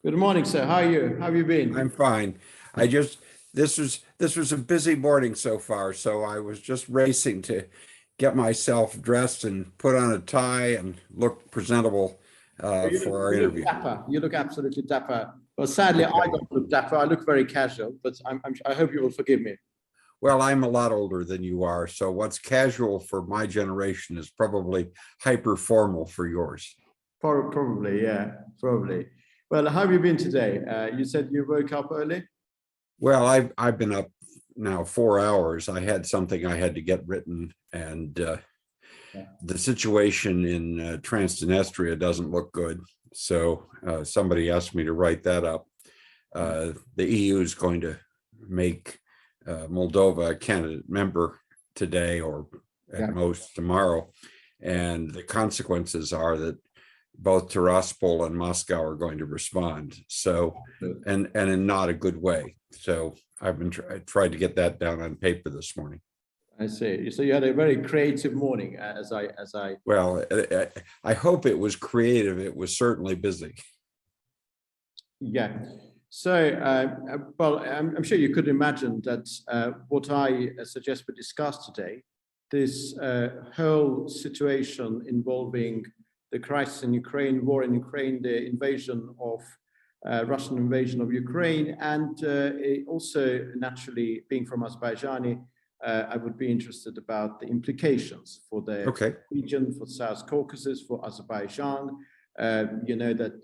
Good morning, sir. How are you? How have you been? I'm fine. I just this was a busy morning so far, so I was just racing to get myself dressed and put on a tie and look presentable for our You look interview. dapper. You look absolutely dapper. Well, sadly, I Okay. don't look dapper. I look very casual, but I hope you will forgive me. Well, I'm a lot older than you are, so what's casual for my generation is probably hyper formal for yours. Probably, yeah, probably. Well, how have you been today? You said you woke up early. Well, I've been up now 4 hours. I had something I had to get written, and Yeah. the situation in Transnistria doesn't look good. So somebody asked me to write that up. The EU is going to make Moldova a candidate member today or Yeah. at most tomorrow. And the consequences are that both Tiraspol and Moscow are going to respond. So, and in not a good way. So I've been tried to get that down on paper this morning. I see. So you had a very creative morning, as I. Well, I hope it was creative. It was certainly busy. Yeah. So, well, I'm sure you could imagine that what I suggest we discuss today, this whole situation involving the crisis in Ukraine, war in Ukraine, the invasion of Russian invasion of Ukraine, and also naturally being from Azerbaijani, I would be interested about the implications for the Okay. region, for South Caucasus, for Azerbaijan. You know that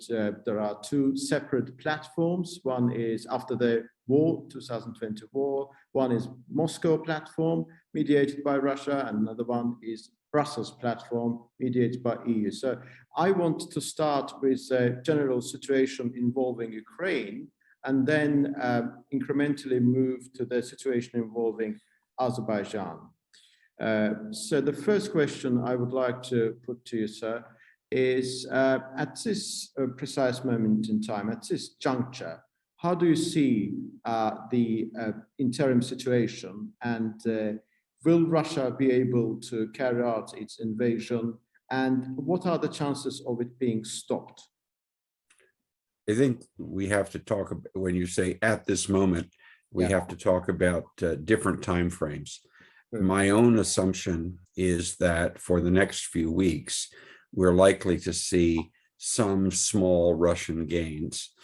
there are two separate platforms. One is after the war, 2020 war. One is Moscow platform mediated by Russia, and another one is Brussels platform mediated by EU. So I want to start with a general situation involving Ukraine, and then incrementally move to the situation involving Azerbaijan. So the first question I would like to put to you, sir, is at this precise moment in time, at this juncture, how do you see the interim situation, and will Russia be able to carry out its invasion, and what are the chances of it being stopped? I think we have to talk about, when you say at this moment, we have to talk about different time frames. My own assumption is that for the next few weeks, we're likely to see some small Russian gains,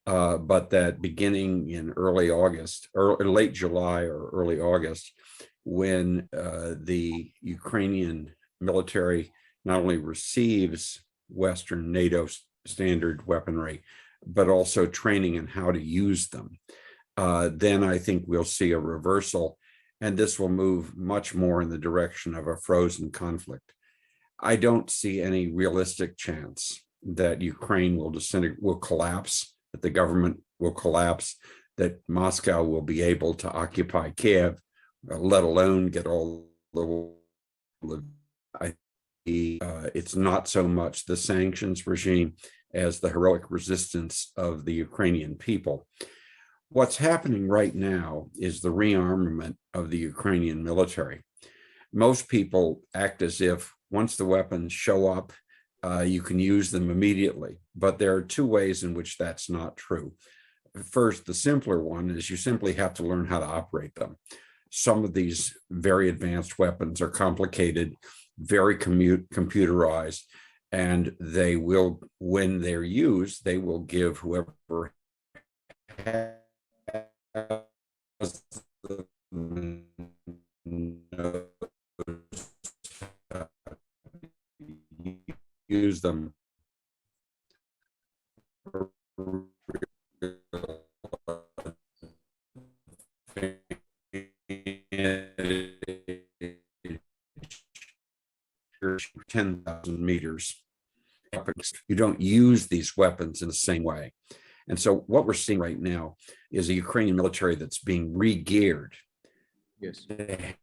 but that beginning in early August or late July or early August, when the Ukrainian military not only receives Western NATO standard weaponry, but also training in how to use them, then I think we'll see a reversal, and this will move much more in the direction of a frozen conflict. I don't see any realistic chance that Ukraine will collapse, that the government will collapse, that Moscow will be able to occupy Kiev, let alone get all the. It's not so much the sanctions regime as the heroic resistance of the Ukrainian people. What's happening right now is the rearmament of the Ukrainian military. Most people act as if once the weapons show up, you can use them immediately. But there are two ways in which that's not true. First, the simpler one is you simply have to learn how to operate them. Some of these very advanced weapons are complicated, very computerized, and they will, when they're used, they will give whoever has them use them for 10,000 meters. You don't use these weapons in the same way. And so what we're seeing right now is a Ukrainian military that's being re-geared. Yes. And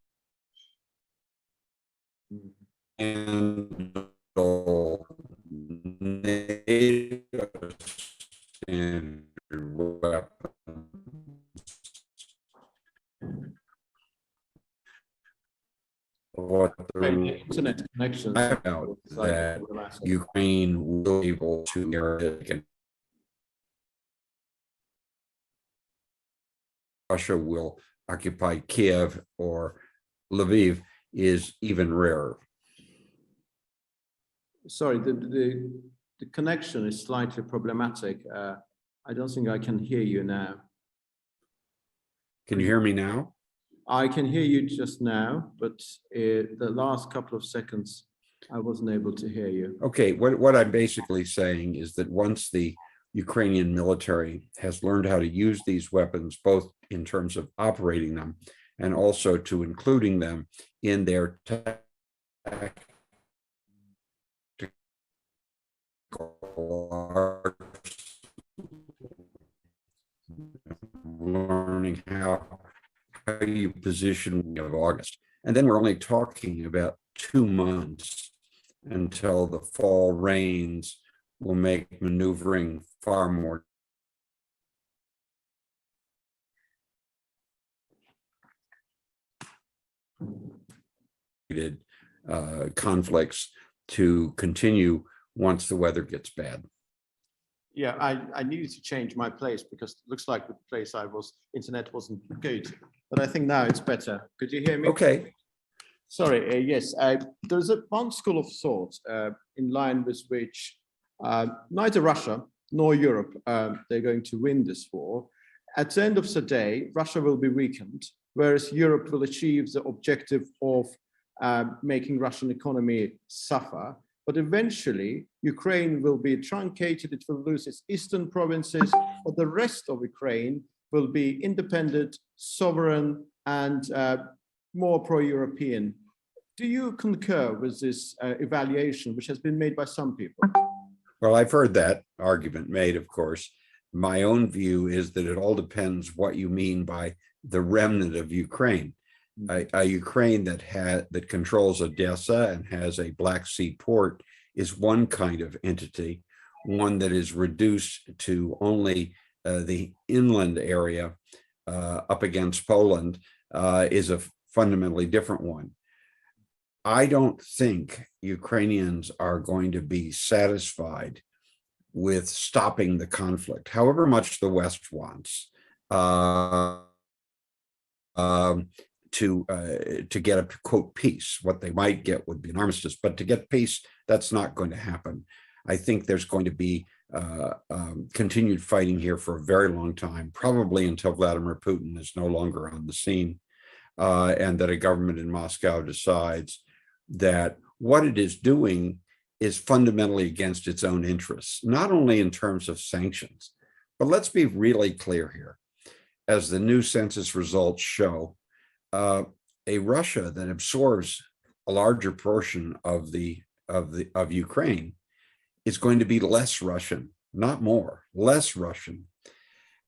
what the internet connections about that Ukraine will be able to Russia will occupy Kiev or Lviv is even rarer. Sorry, the connection is slightly problematic. I don't think I can hear you now. Can you hear me now? I can hear you just now, but the last couple of seconds, I wasn't able to hear you. Okay, what I'm basically saying is that once the Ukrainian military has learned how to use these weapons, both in terms of operating them and also to including them in their learning how you position of August. And then we're only talking about 2 months until the fall rains will make maneuvering far more conflicts to continue once the weather gets bad. Yeah, I needed to change my place because it looks like the place I was, internet wasn't good, but I think now it's better. Could you hear me? Okay. Sorry, yes, there's one school of thought in line with which neither Russia nor Europe, they're going to win this war. At the end of the day, Russia will be weakened, whereas Europe will achieve the objective of making Russian economy suffer. But eventually, Ukraine will be truncated, it will lose its eastern provinces, but the rest of Ukraine will be independent, sovereign, and more pro-European. Do you concur with this evaluation, which has been made by some people? Well, I've heard that argument made, of course. My own view is that it all depends what you mean by the remnant of Ukraine. A Ukraine that controls Odessa and has a Black Sea port is one kind of entity. One that is reduced to only the inland area up against Poland is a fundamentally different one. I don't think Ukrainians are going to be satisfied with stopping the conflict, however much the West wants. To get a quote peace. What they might get would be an armistice, but to get peace, that's not going to happen. I think there's going to be continued fighting here for a very long time, probably until Vladimir Putin is no longer on the scene, and that a government in Moscow decides that what it is doing is fundamentally against its own interests, not only in terms of sanctions, but let's be really clear here. As the new census results show, a Russia that absorbs a larger portion of Ukraine is going to be less Russian, not more, less Russian.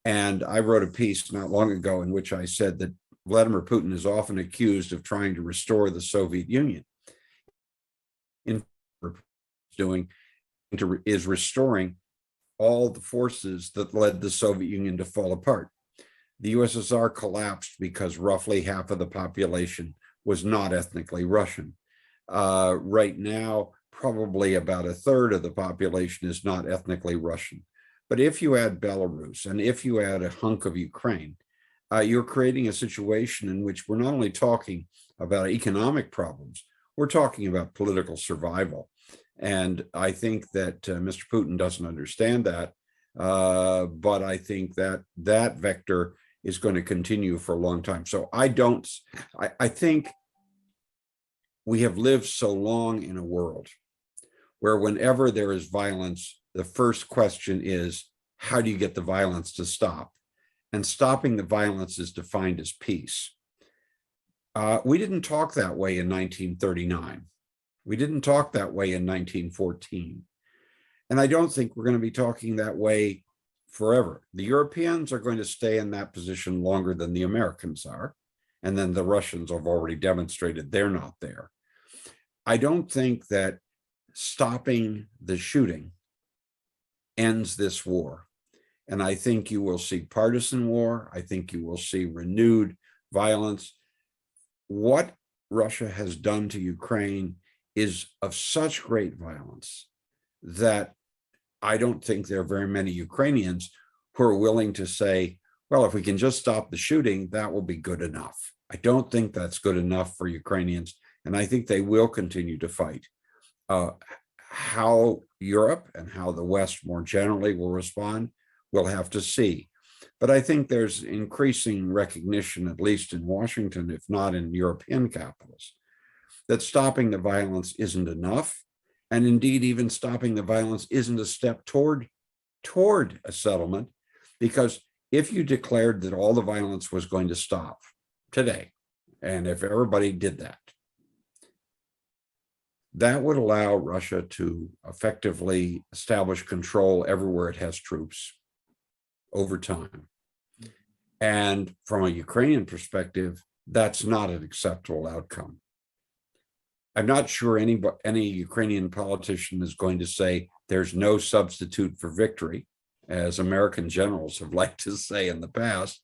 And I wrote a piece not long ago in which I said that Vladimir Putin is often accused of trying to restore the Soviet Union. Is restoring all the forces that led the Soviet Union to fall apart. The USSR collapsed because roughly half of the population was not ethnically Russian. Right now, probably about a third of the population is not ethnically Russian. But if you add Belarus and if you add a hunk of Ukraine, you're creating a situation in which we're not only talking about economic problems, we're talking about political survival. And I think that Mr. Putin doesn't understand that, but I think that that vector is going to continue for a long time. So I think we have lived so long in a world where whenever there is violence, the first question is, how do you get the violence to stop? And stopping the violence is defined as peace. We didn't talk that way in 1939. We didn't talk that way in 1914. And I don't think we're going to be talking that way forever. The Europeans are going to stay in that position longer than the Americans are. And then the Russians have already demonstrated they're not there. I don't think that stopping the shooting ends this war. And I think you will see partisan war. I think you will see renewed violence. What Russia has done to Ukraine is of such great violence that I don't think there are very many Ukrainians who are willing to say, well, if we can just stop the shooting, that will be good enough. I don't think that's good enough for Ukrainians, and I think they will continue to fight. How Europe and how the West more generally will respond, we'll have to see. But I think there's increasing recognition, at least in Washington, if not in European capitals, that stopping the violence isn't enough. And indeed, even stopping the violence isn't a step toward a settlement, because if you declared that all the violence was going to stop today, and if everybody did that, that would allow Russia to effectively establish control everywhere it has troops over time. And from a Ukrainian perspective, that's not an acceptable outcome. I'm not sure any Ukrainian politician is going to say there's no substitute for victory, as American generals have liked to say in the past.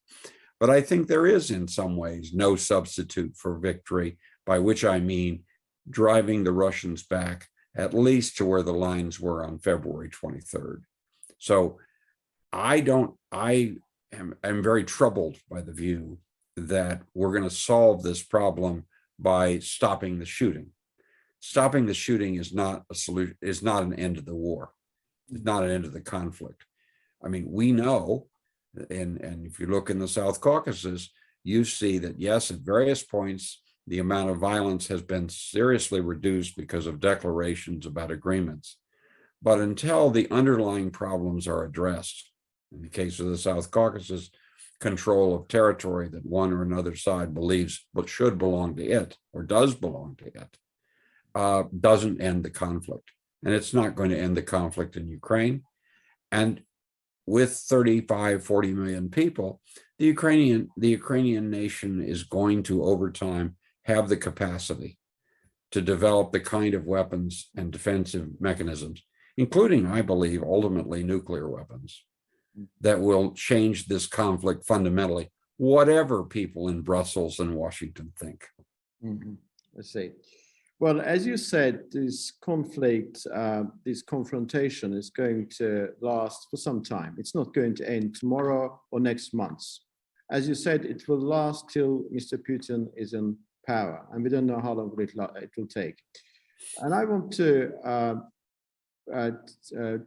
But I think there is, in some ways, no substitute for victory, by which I mean driving the Russians back at least to where the lines were on February 23rd. So I'm very troubled by the view that we're going to solve this problem by stopping the shooting. Stopping the shooting is not a solution, is not an end to the war. It's not an end to the conflict. I mean, we know, and if you look in the South Caucasus, you see that, yes, at various points, the amount of violence has been seriously reduced because of declarations about agreements. But until the underlying problems are addressed, in the case of the South Caucasus, control of territory that one or another side believes but should belong to it, or does belong to it, doesn't end the conflict. And it's not going to end the conflict in Ukraine. And with 35, 40 million people, the Ukrainian nation is going to, over time, have the capacity to develop the kind of weapons and defensive mechanisms, including, I believe, ultimately nuclear weapons, that will change this conflict fundamentally, whatever people in Brussels and Washington think. Mm-hmm. I see. Well, as you said, this conflict, this confrontation is going to last for some time. It's not going to end tomorrow or next month. As you said, it will last till Mr. Putin is in power, and we don't know how long it will take. And I want to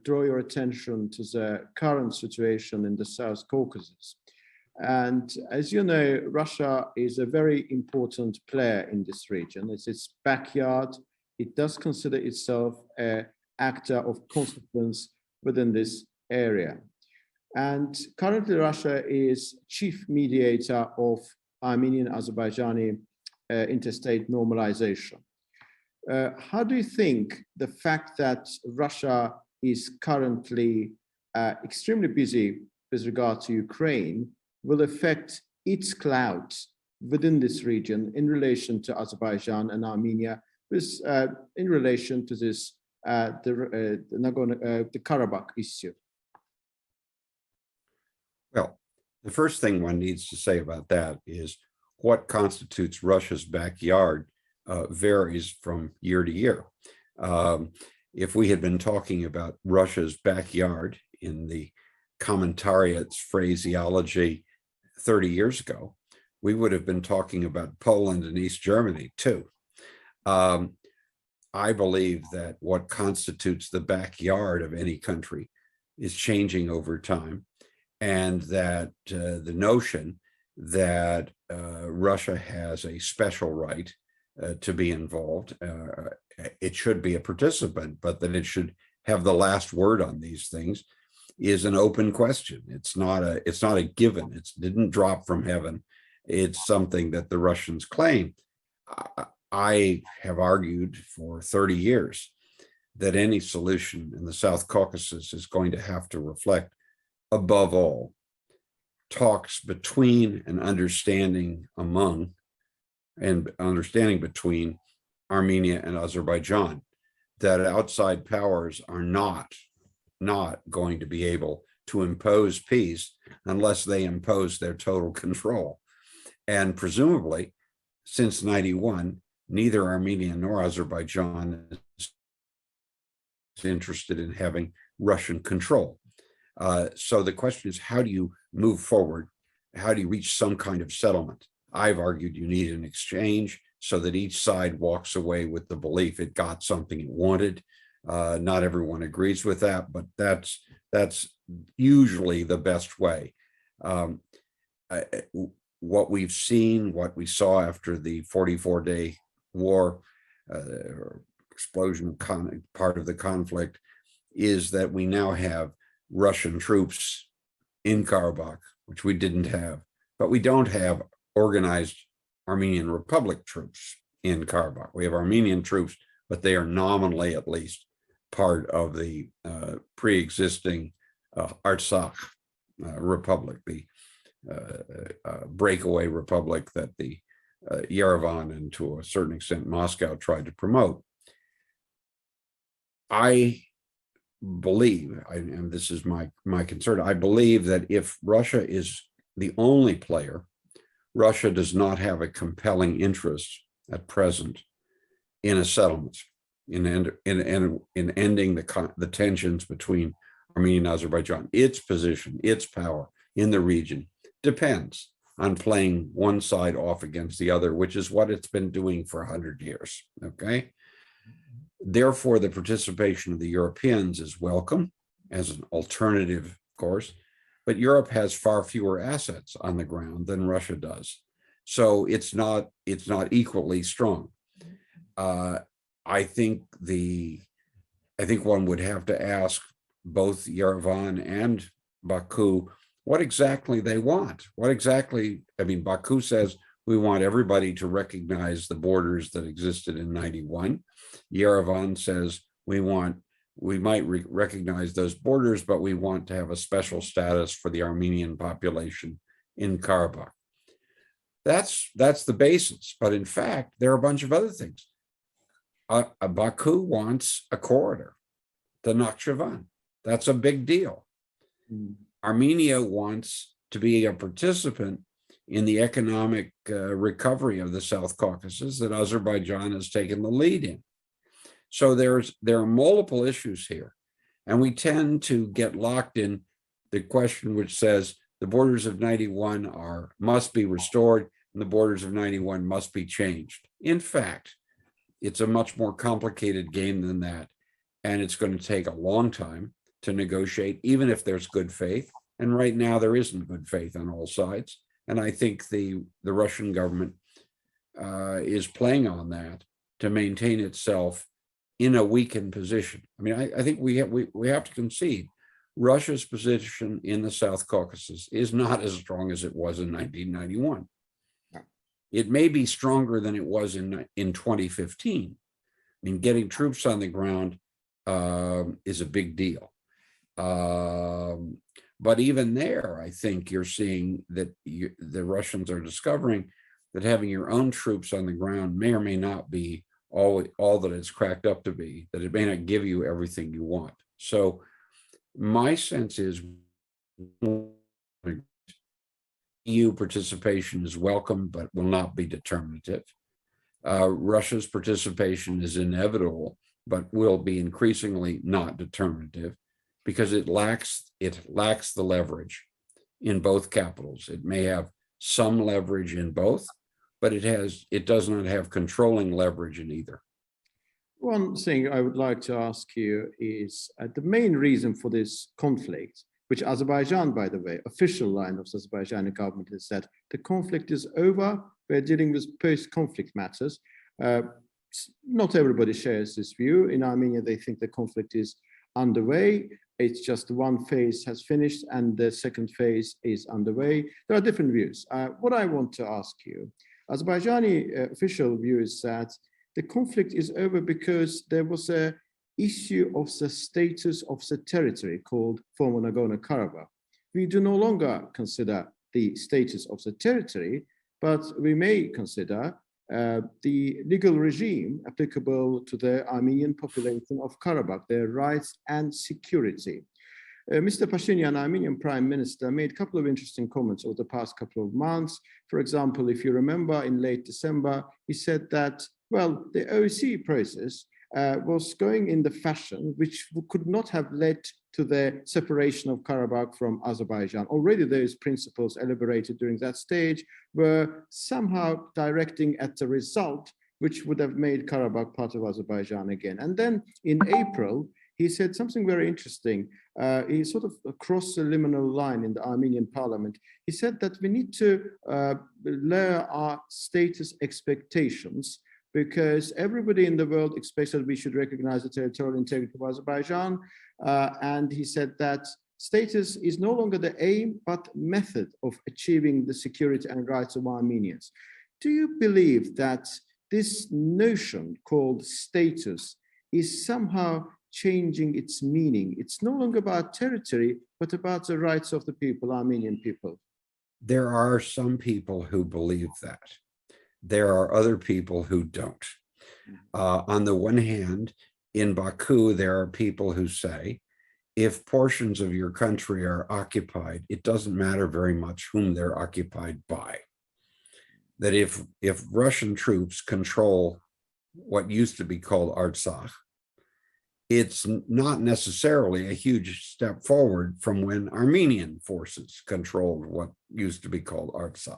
draw your attention to the current situation in the South Caucasus. And as you know, Russia is a very important player in this region. It's its backyard. It does consider itself an actor of consequence within this area. And currently, Russia is chief mediator of Armenian-Azerbaijani interstate normalization. How do you think the fact that Russia is currently extremely busy with regard to Ukraine will affect its clout within this region in relation to Azerbaijan and Armenia, in relation to this the Karabakh issue? Well, the first thing one needs to say about that is what constitutes Russia's backyard varies from year to year. If we had been talking about Russia's backyard in the commentariat's phraseology 30 years ago, we would have been talking about Poland and East Germany too. I believe that what constitutes the backyard of any country is changing over time, and that the notion that Russia has a special right to be involved, it should be a participant, but that it should have the last word on these things, is an open question. It's not a given. It didn't drop from heaven. It's something that the Russians claim. I have argued for 30 years that any solution in the South Caucasus is going to have to reflect, above all, talks between and understanding between Armenia and Azerbaijan, that outside powers are not going to be able to impose peace unless they impose their total control. And presumably, since 91, neither Armenia nor Azerbaijan is interested in having Russian control. So the question is, how do you move forward how do you reach some kind of settlement? I've argued you need an exchange so that each side walks away with the belief it got something it wanted. Not everyone agrees with that, but that's usually the best way. What we've seen, what we saw after the 44-day war, explosion part of the conflict, is that we now have Russian troops in Karabakh, which we didn't have, but we don't have organized Armenian Republic troops in Karabakh. We have Armenian troops, but they are nominally at least part of the pre-existing Artsakh Republic, the breakaway republic that the Yerevan and to a certain extent Moscow tried to promote. I believe, and this is my concern, I believe that if Russia is the only player, Russia does not have a compelling interest at present in a settlement, in ending the tensions between Armenia and Azerbaijan. Its position, its power in the region depends on playing one side off against the other, which is what it's been doing for 100 years, okay? Therefore, the participation of the Europeans is welcome as an alternative, of course, but Europe has far fewer assets on the ground than Russia does. So it's not equally strong. I think one would have to ask both Yerevan and Baku what exactly they want. What exactly, I mean, Baku says we want everybody to recognize the borders that existed in 91. Yerevan says we might recognize those borders, but we want to have a special status for the Armenian population in Karabakh. That's the basis. But in fact, there are a bunch of other things. Baku wants a corridor to Nakhchivan. That's a big deal. Armenia wants to be a participant in the economic recovery of the South Caucasus that Azerbaijan has taken the lead in. So there are multiple issues here, and we tend to get locked in the question which says the borders of 91 must be restored and the borders of 91 must be changed. In fact, it's a much more complicated game than that, and it's going to take a long time to negotiate, even if there's good faith. And right now there isn't good faith on all sides. And I think the Russian government is playing on that to maintain itself in a weakened position. I mean, I think we have to concede Russia's position in the South Caucasus is not as strong as it was in 1991. It may be stronger than it was in 2015. I mean, getting troops on the ground is a big deal. But even there, I think you're seeing that the Russians are discovering that having your own troops on the ground may or may not be all that it's cracked up to be, that it may not give you everything you want. So my sense is EU participation is welcome, but will not be determinative. Russia's participation is inevitable, but will be increasingly not determinative because it lacks the leverage in both capitals. It may have some leverage in both, but it does not have controlling leverage in either. One thing I would like to ask you is the main reason for this conflict, which Azerbaijan, by the way, official line of the Azerbaijani government is that the conflict is over. We're dealing with post-conflict matters. Not everybody shares this view. In Armenia, they think the conflict is underway. It's just one phase has finished and the second phase is underway. There are different views. What I want to ask you, Azerbaijani official view is that the conflict is over because there was an issue of the status of the territory called former Nagorno-Karabakh. We do no longer consider the status of the territory, but we may consider the legal regime applicable to the Armenian population of Karabakh, their rights and security. Mr. Pashinyan, Armenian Prime Minister, made a couple of interesting comments over the past couple of months. For example, if you remember, in late December, he said that, well, the OSCE process was going in the fashion which could not have led to the separation of Karabakh from Azerbaijan. Already those principles elaborated during that stage were somehow directing at the result which would have made Karabakh part of Azerbaijan again. And then in April, he said something very interesting. He sort of crossed the liminal line in the Armenian parliament. He said that we need to lower our status expectations because everybody in the world expects that we should recognize the territorial integrity of Azerbaijan. And he said that status is no longer the aim, but method of achieving the security and rights of Armenians. Do you believe that this notion called status is somehow changing its meaning? It's no longer about territory, but about the rights of the people, Armenian people. There are some people who believe that. There are other people who don't. On the one hand, in Baku, there are people who say, if portions of your country are occupied, it doesn't matter very much whom they're occupied by. That if Russian troops control what used to be called Artsakh, it's not necessarily a huge step forward from when Armenian forces controlled what used to be called Artsakh.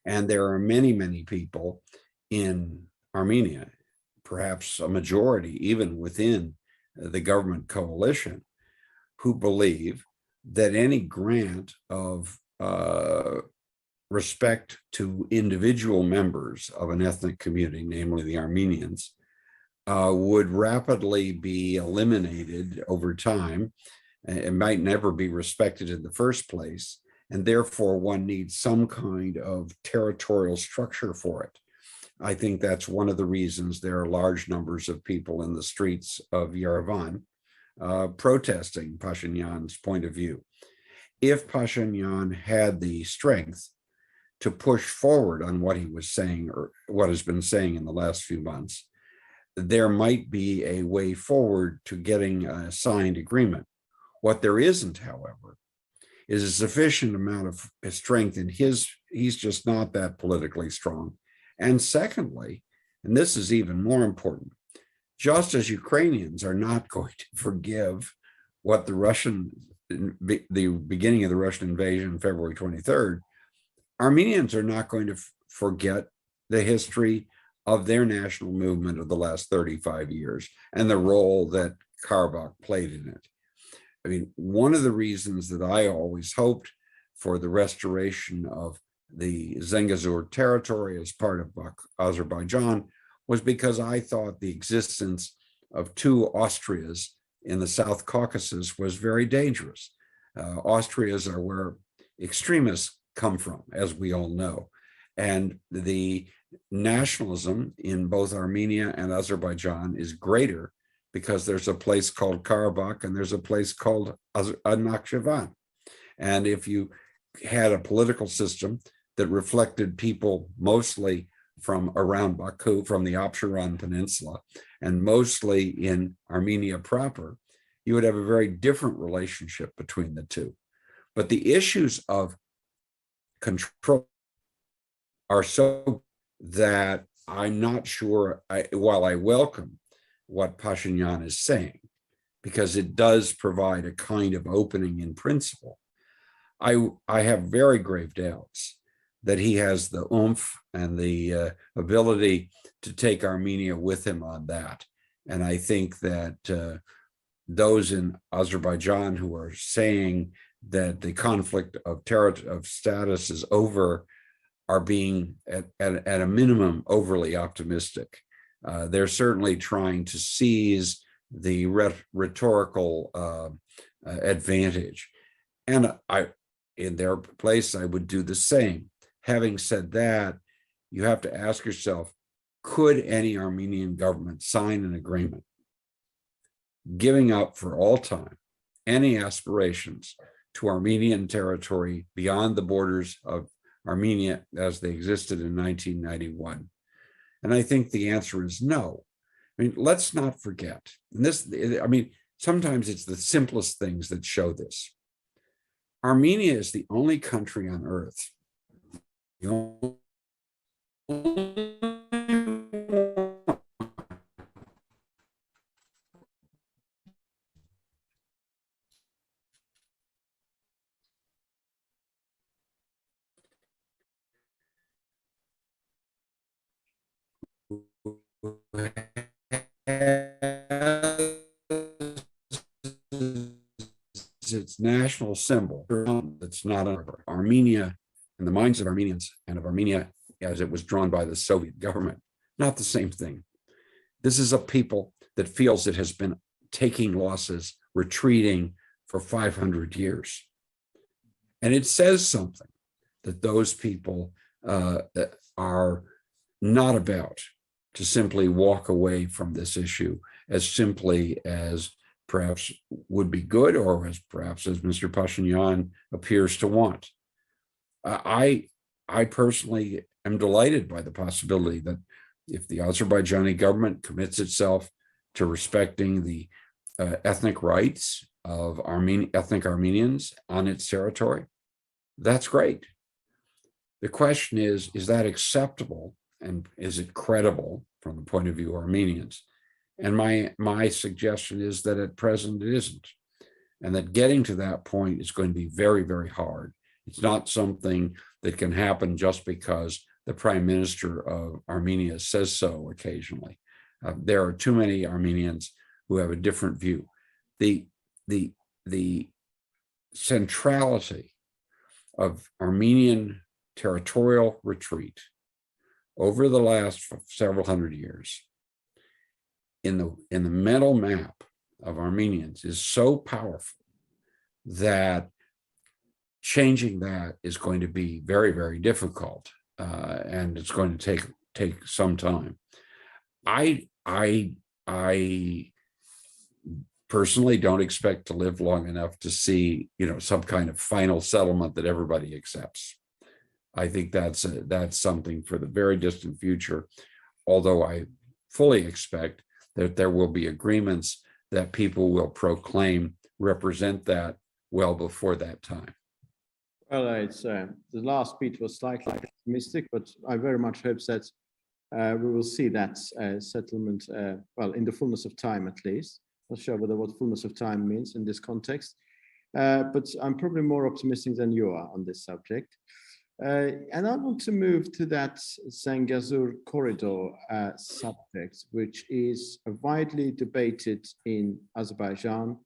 And there are many, many people in Armenia, perhaps a majority even within the government coalition, who believe that any grant of respect to individual members of an ethnic community, namely the Armenians, would rapidly be eliminated over time. It might never be respected in the first place, and therefore one needs some kind of territorial structure for it. I think that's one of the reasons there are large numbers of people in the streets of Yerevan protesting Pashinyan's point of view. If Pashinyan had the strength to push forward on what he was saying or what has been saying in the last few months, there might be a way forward to getting a signed agreement. What there isn't, however, is a sufficient amount of strength in he's just not that politically strong. And secondly, and this is even more important, just as Ukrainians are not going to forgive what the beginning of the Russian invasion, February 23rd, Armenians are not going to forget the history of their national movement of the last 35 years and the role that Karabakh played in it. I mean, one of the reasons that I always hoped for the restoration of the Zangazur territory as part of Azerbaijan was because I thought the existence of two Austrias in the South Caucasus was very dangerous. Austrias are where extremists come from, as we all know. And the nationalism in both Armenia and Azerbaijan is greater because there's a place called Karabakh and there's a place called Nakhchivan. And if you had a political system that reflected people mostly from around Baku, from the Absheron Peninsula, and mostly in Armenia proper, you would have a very different relationship between the two. But the issues of control are so that I'm not sure, while I welcome what Pashinyan is saying, because it does provide a kind of opening in principle, I have very grave doubts that he has the oomph and the ability to take Armenia with him on that. And I think that those in Azerbaijan who are saying that the conflict of status is over are being, at a minimum, overly optimistic. They're certainly trying to seize the rhetorical advantage. And in their place, I would do the same. Having said that, you have to ask yourself, could any Armenian government sign an agreement giving up for all time any aspirations to Armenian territory beyond the borders of Armenia as they existed in 1991? And I think the answer is no. I mean, let's not forget, and this, I mean, sometimes it's the simplest things that show this. Armenia is the only country on earth, the only its national symbol. It's not Armenia in the minds of Armenians and of Armenia as it was drawn by the Soviet government. Not the same thing. This is a people that feels it has been taking losses, retreating for 500 years. And it says something that those people are not about to simply walk away from this issue as simply as perhaps would be good, or as perhaps as Mr. Pashinyan appears to want. I personally am delighted by the possibility that if the Azerbaijani government commits itself to respecting the ethnic rights of ethnic Armenians on its territory, that's great. The question is that acceptable, and is it credible from the point of view of Armenians? And my suggestion is that at present it isn't, and that getting to that point is going to be very, very hard. It's not something that can happen just because the Prime Minister of Armenia says so occasionally. There are too many Armenians who have a different view. The centrality of Armenian territorial retreat over the last several hundred years in the mental map of Armenians is so powerful that changing that is going to be very, very difficult, and it's going to take some time. I personally don't expect to live long enough to see, some kind of final settlement that everybody accepts. I think that's something for the very distant future, although I fully expect that there will be agreements that people will proclaim represent that well before that time. Well, it's the last bit was slightly optimistic, but I very much hope that we will see that settlement, in the fullness of time at least. Not sure what fullness of time means in this context, but I'm probably more optimistic than you are on this subject. And I want to move to that Zangazur corridor subject, which is widely debated in Azerbaijan.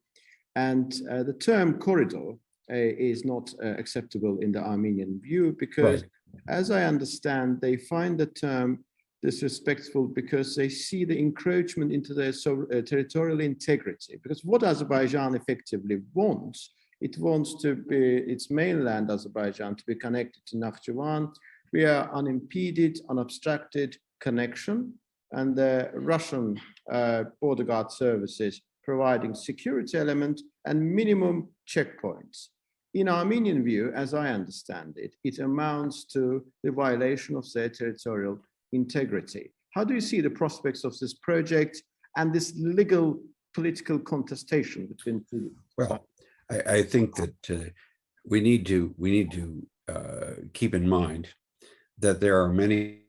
And the term corridor is not acceptable in the Armenian view because, right, as I understand, they find the term disrespectful because they see the encroachment into their territorial integrity. Because what Azerbaijan effectively wants, it wants to be its mainland Azerbaijan to be connected to Nakhchivan via unimpeded, unobstructed connection, and the Russian border guard services providing security element and minimum checkpoints. In Armenian view, as I understand it, it amounts to the violation of their territorial integrity. How do you see the prospects of this project and this legal political contestation between two? Well, I think that we need to keep in mind that there are many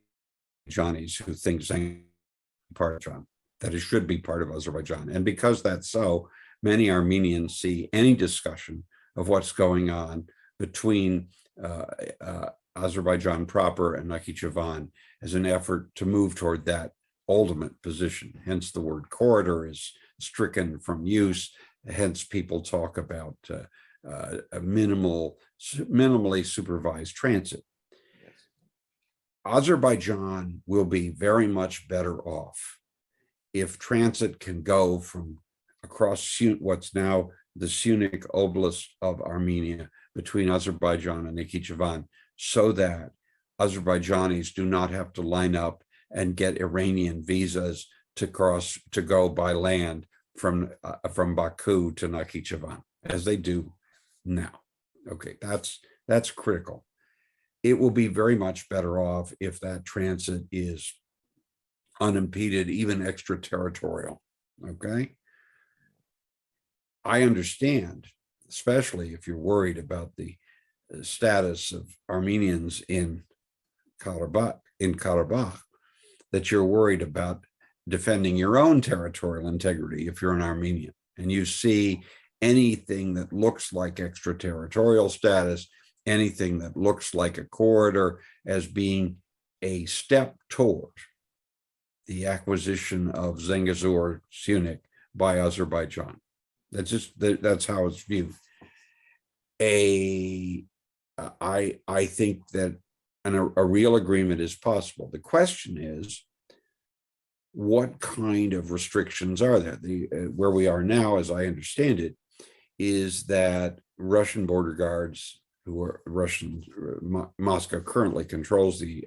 Johnnies who think Azerbaijan, that it should be part of Azerbaijan. And because that's so, many Armenians see any discussion of what's going on between Azerbaijan proper and Nakhchivan as an effort to move toward that ultimate position. Hence the word corridor is stricken from use. Hence people talk about a minimally supervised transit. Yes. Azerbaijan will be very much better off if transit can go from across what's now the Sunik Oblast of Armenia between Azerbaijan and Nakhchivan, so that Azerbaijanis do not have to line up and get Iranian visas to go by land from Baku to Nakhchivan, as they do now. Okay, that's critical. It will be very much better off if that transit is unimpeded, even extraterritorial. Okay. I understand, especially if you're worried about the status of Armenians in Karabakh, that you're worried about defending your own territorial integrity if you're an Armenian, and you see anything that looks like extraterritorial status, anything that looks like a corridor as being a step toward the acquisition of Zangazur, Syunik by Azerbaijan. That's how it's viewed. I think that a real agreement is possible. The question is, what kind of restrictions are there? Where we are now, as I understand it, is that Russian border guards, who are Russian, Moscow currently controls the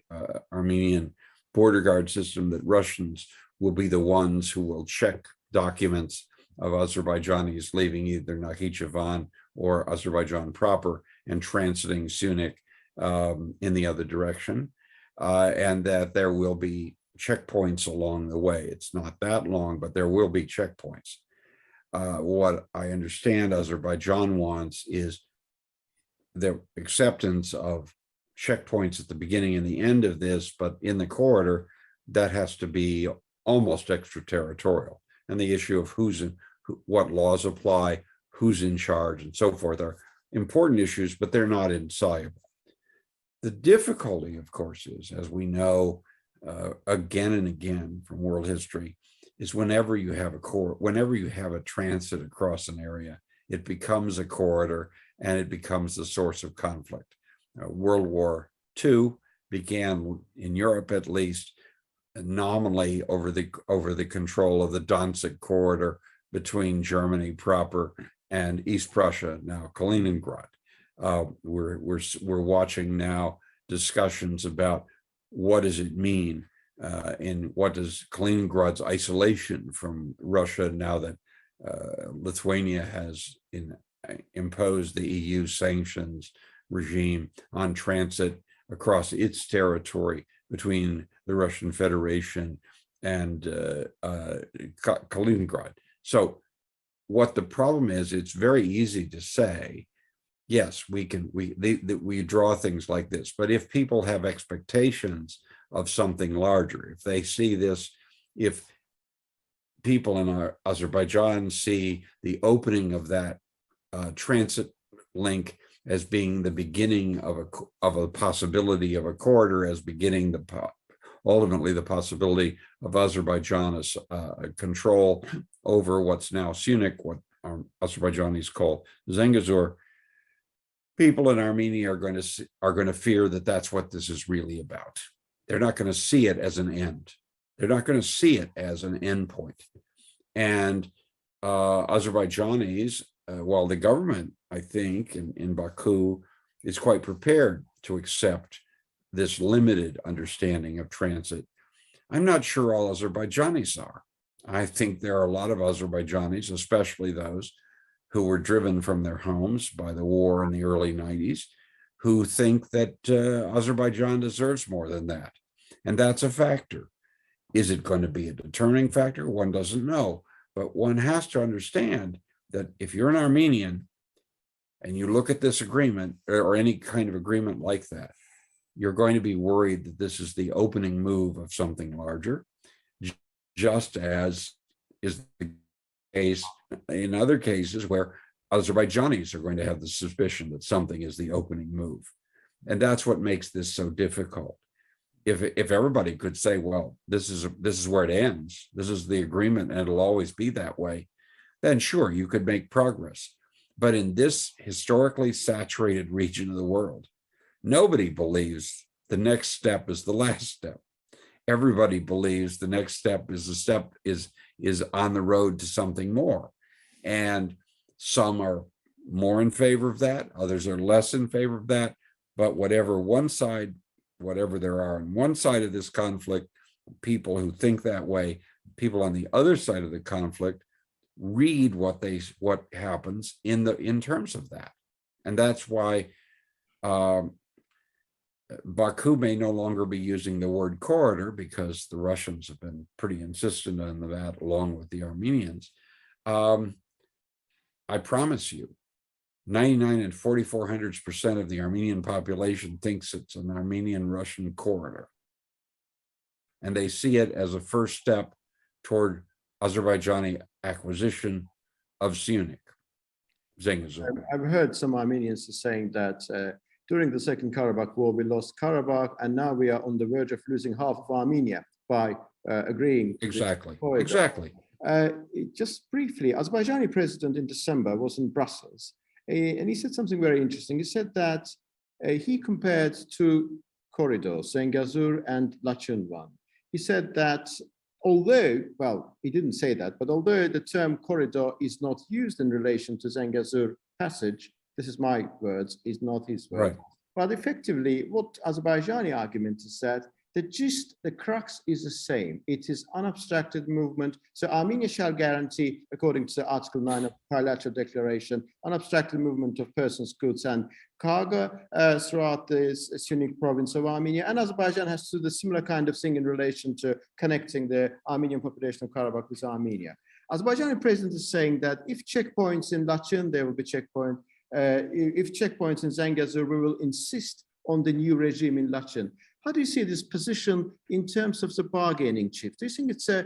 Armenian border guard system, that Russians will be the ones who will check documents of Azerbaijanis leaving either Nakhichevan or Azerbaijan proper and transiting Syunik in the other direction, and that there will be checkpoints along the way. It's not that long, but there will be checkpoints. What I understand Azerbaijan wants is the acceptance of checkpoints at the beginning and the end of this, but in the corridor, that has to be almost extraterritorial. And the issue of what laws apply, who's in charge, and so forth are important issues, but they're not insoluble. The difficulty, of course, is, as we know again and again from world history, is whenever you have a transit across an area, it becomes a corridor and it becomes the source of conflict. World War II began, in Europe at least, nominally over the control of the Danzig corridor between Germany proper and East Prussia, now Kaliningrad. We're watching now discussions about what does it mean and what does Kaliningrad's isolation from Russia, now that Lithuania has imposed the EU sanctions regime on transit across its territory between the Russian Federation and Kaliningrad. So what the problem is, it's very easy to say, yes, we draw things like this, but if people have expectations of something larger, if they see this, if people in Azerbaijan see the opening of that transit link as being the beginning of a possibility of a corridor, as beginning ultimately the possibility of Azerbaijan's control over what's now Syunik, what Azerbaijanis call Zangazur, people in Armenia are going to fear that that's what this is really about. They're not going to see it as an end. They're not going to see it as an end point. And Azerbaijanis, while the government, I think, in Baku is quite prepared to accept this limited understanding of transit, I'm not sure all Azerbaijanis are. I think there are a lot of Azerbaijanis, especially those who were driven from their homes by the war in the early 90s, who think that Azerbaijan deserves more than that. And that's a factor. Is it going to be a determining factor? One doesn't know. But one has to understand that if you're an Armenian and you look at this agreement or any kind of agreement like that, you're going to be worried that this is the opening move of something larger, just as is the case in other cases where Azerbaijanis are going to have the suspicion that something is the opening move. And that's what makes this so difficult. If everybody could say, well, this is where it ends, this is the agreement and it'll always be that way, then sure, you could make progress. But in this historically saturated region of the world, nobody believes the next step is the last step. Everybody believes the next step is on the road to something more. And some are more in favor of that, others are less in favor of that. But whatever there are on one side of this conflict, people who think that way, people on the other side of the conflict read what happens in terms of that. And that's why Baku may no longer be using the word corridor, because the Russians have been pretty insistent on that, along with the Armenians. I promise you, 99 and 4400% of the Armenian population thinks it's an Armenian-Russian corridor. And they see it as a first step toward Azerbaijani acquisition of Syunik, Zangazur. I've heard some Armenians saying that during the Second Karabakh War, we lost Karabakh, and now we are on the verge of losing half of Armenia by agreeing to Exactly. this corridor. Exactly. Just briefly, Azerbaijani president in December was in Brussels, and he said something very interesting. He said that he compared two corridors, Zangazur and Lachin one. He said that although, well, he didn't say that, but although the term corridor is not used in relation to Zangazur passage, this is my words, is not his words. Right. But effectively, what Azerbaijani argument is that the crux is the same. It is unobstructed movement. So Armenia shall guarantee, according to Article 9 of the Trilateral Declaration, unobstructed movement of persons, goods, and cargo throughout this Sunni province of Armenia. And Azerbaijan has to do the similar kind of thing in relation to connecting the Armenian population of Karabakh with Armenia. Azerbaijani president is saying that if checkpoints in Lachin, there will be checkpoint. If checkpoints in Zangazur, we will insist on the new regime in Lachin. How do you see this position in terms of the bargaining chip? Do you think it's a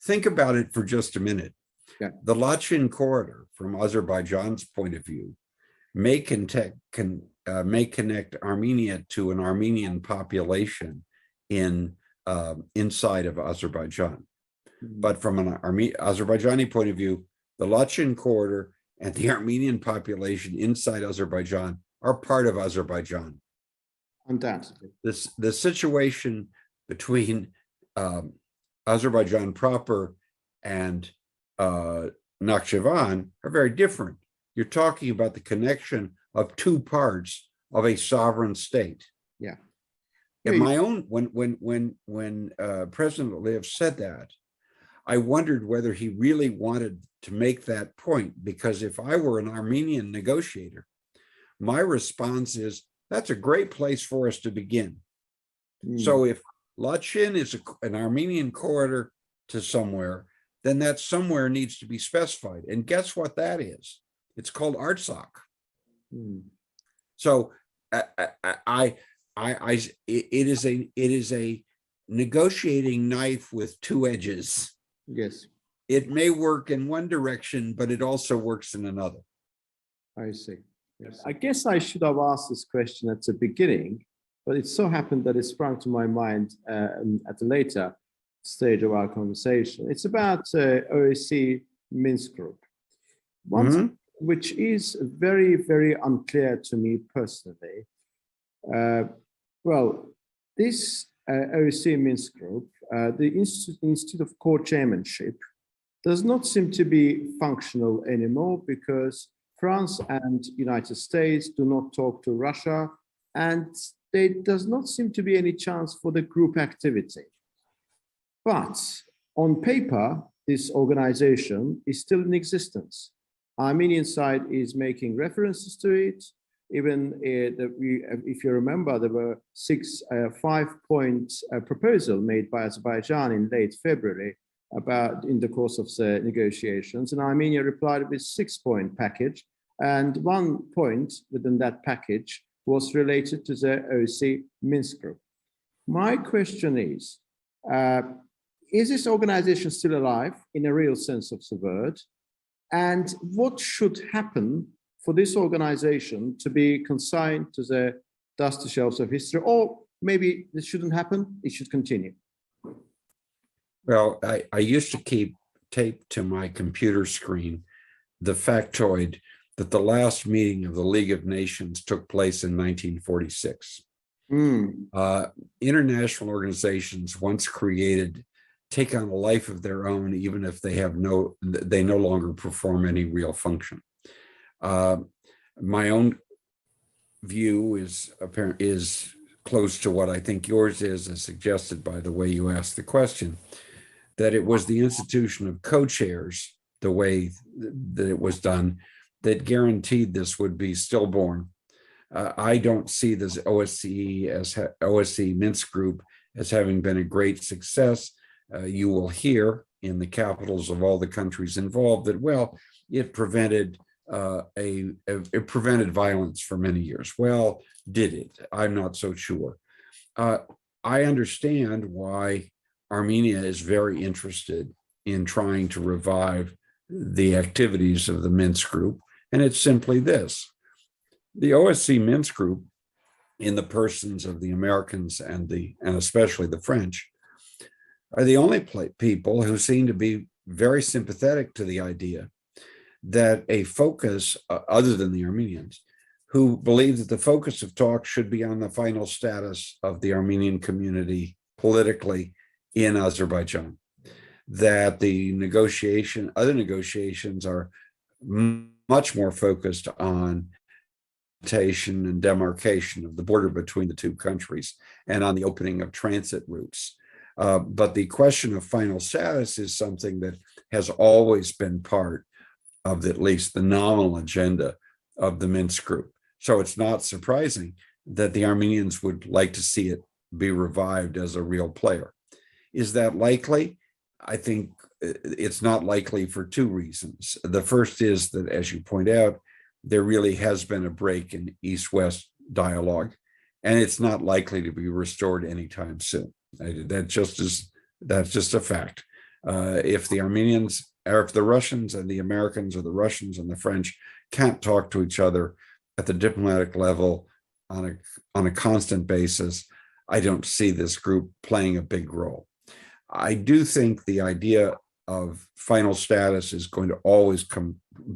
think about it for just a minute? Yeah. The Lachin corridor, from Azerbaijan's point of view, may connect Armenia to an Armenian population inside of Azerbaijan. But from an Azerbaijani point of view, the Lachin corridor and the Armenian population inside Azerbaijan are part of Azerbaijan. Undoubtedly. The situation between Azerbaijan proper and Nakhchivan are very different. You're talking about the connection of two parts of a sovereign state. Yeah. In my own, when President Aliyev said that, I wondered whether he really wanted to make that point, because if I were an Armenian negotiator, my response is, that's a great place for us to begin. So if Lachin is an Armenian corridor to somewhere, then that somewhere needs to be specified. And guess what that is? It's called Artsakh. So it is a negotiating knife with two edges. Yes. It may work in one direction, but it also works in another. I see. Yes. I guess I should have asked this question at the beginning, but it so happened that it sprung to my mind at a later stage of our conversation. It's about OSCE Minsk Group, which is very, very unclear to me personally. Well, this OSCE Minsk Group, the Institute of Co-Chairmanship, does not seem to be functional anymore because France and United States do not talk to Russia, and there does not seem to be any chance for the group activity. But on paper, this organization is still in existence. Armenian side is making references to it. Even if you remember, there were 5-point proposal made by Azerbaijan in late February in the course of the negotiations, and Armenia replied with 6-point package, and 1 point within that package was related to the OSCE Minsk Group. My question is this organization still alive in a real sense of the word? And what should happen for this organization to be consigned to the dusty shelves of history? Or maybe this shouldn't happen, it should continue. Well, I used to keep taped to my computer screen the factoid that the last meeting of the League of Nations took place in 1946. International organizations, once created, take on a life of their own, even if they no longer perform any real function. My own view is close to what I think yours is, as suggested by the way you asked the question, that it was the institution of co-chairs, the way that it was done, that guaranteed this would be stillborn. I don't see this OSCE Minsk Group as having been a great success. You will hear in the capitals of all the countries involved that, well, it prevented violence for many years. Well, did it? I'm not so sure. I understand why Armenia is very interested in trying to revive the activities of the Minsk Group, and it's simply this. The OSCE Minsk Group, in the persons of the Americans and especially the French, are the only people who seem to be very sympathetic to the idea that a focus, other than the Armenians, who believe that the focus of talk should be on the final status of the Armenian community politically in Azerbaijan, that the other negotiations are much more focused on and demarcation of the border between the two countries and on the opening of transit routes. But the question of final status is something that has always been part of at least the nominal agenda of the Minsk group. So it's not surprising that the Armenians would like to see it be revived as a real player. Is that likely? I think it's not likely for two reasons. The first is that, as you point out, there really has been a break in East-West dialogue, and it's not likely to be restored anytime soon. That's just a fact. If the Armenians, or if the Russians and the Americans, or the Russians and the French can't talk to each other at the diplomatic level on a constant basis, I don't see this group playing a big role. I do think the idea of final status is going to always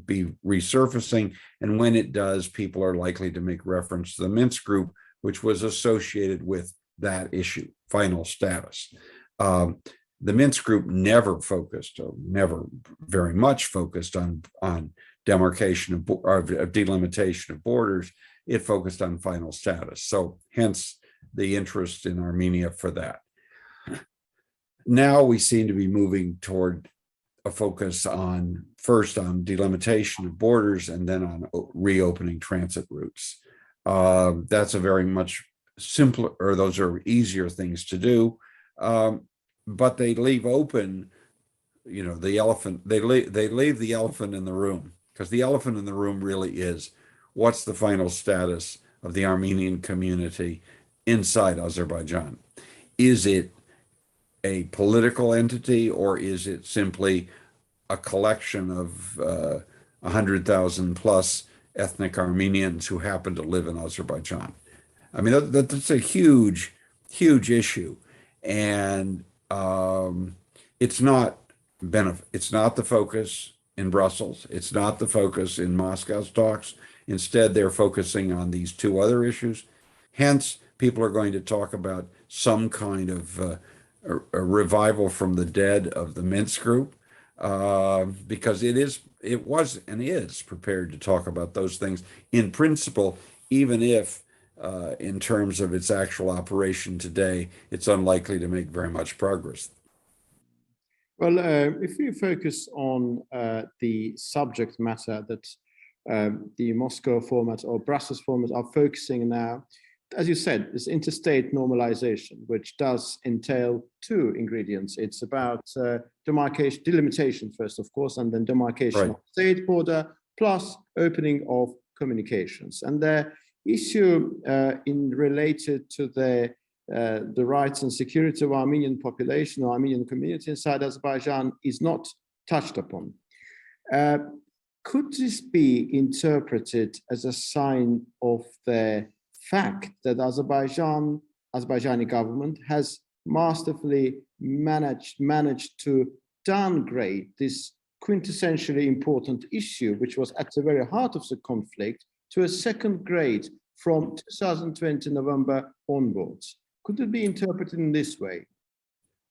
be resurfacing, and when it does, people are likely to make reference to the Minsk group, which was associated with that issue, final status. The Minsk group never very much focused on demarcation of delimitation of borders. It focused on final status. So hence the interest in Armenia for that. Now we seem to be moving toward a focus first on delimitation of borders and then on reopening transit routes. That's a very much simpler, or those are easier things to do, but they leave open, the elephant. They leave the elephant in the room, because the elephant in the room really is, what's the final status of the Armenian community inside Azerbaijan? Is it a political entity, or is it simply a collection of 100,000 plus ethnic Armenians who happen to live in Azerbaijan? I mean, that's a huge, huge issue, and it's not the focus in Brussels. It's not the focus in Moscow's talks. Instead, they're focusing on these two other issues. Hence, people are going to talk about some kind of a revival from the dead of the Minsk group, because it was and is prepared to talk about those things in principle, even if in terms of its actual operation today, it's unlikely to make very much progress. Well, if we focus on the subject matter that the Moscow format or Brussels format are focusing now, as you said, this interstate normalization, which does entail two ingredients. It's about delimitation first, of course, and then demarcation of state border, plus opening of communications. And the issue related to the rights and security of Armenian population or Armenian community inside Azerbaijan is not touched upon. Could this be interpreted as a sign of the fact that Azerbaijani government has masterfully managed to downgrade this quintessentially important issue, which was at the very heart of the conflict, to a second grade from 2020 November onwards? Could it be interpreted in this way?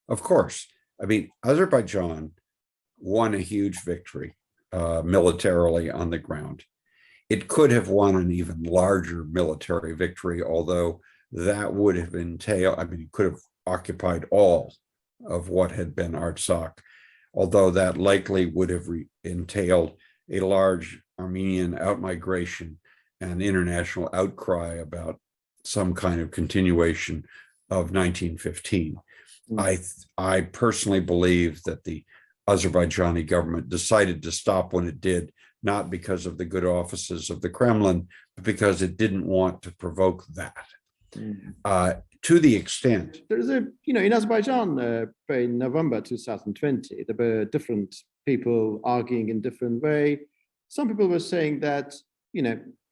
Of course. I mean, Azerbaijan won a huge victory militarily on the ground. It could have won an even larger military victory, although that would have entailed, it could have occupied all of what had been Artsakh, although that likely would have entailed a large Armenian outmigration and international outcry about some kind of continuation of 1915. I personally believe that the Azerbaijani government decided to stop when it did, not because of the good offices of the Kremlin, but because it didn't want to provoke that. To the extent there's in Azerbaijan in November 2020, there were different people arguing in different way. Some people were saying that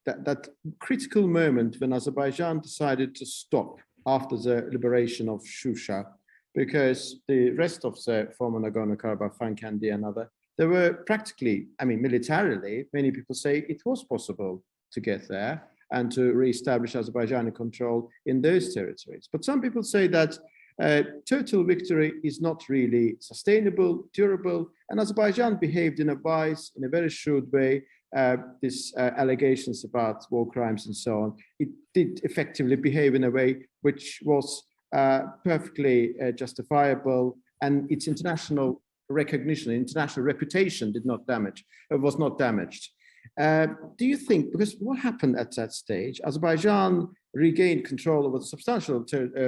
that critical moment when Azerbaijan decided to stop after the liberation of Shusha, because the rest of the former Nagorno-Karabakh, Fankandi and other, they were practically, I mean, militarily, many people say it was possible to get there and to re-establish Azerbaijani control in those territories. But some people say that total victory is not really sustainable, durable, and Azerbaijan behaved in a wise, in a very shrewd way. These allegations about war crimes and so on, it did effectively behave in a way which was perfectly justifiable, and its international recognition, international reputation was not damaged. Do you think, because what happened at that stage, Azerbaijan regained control over the substantial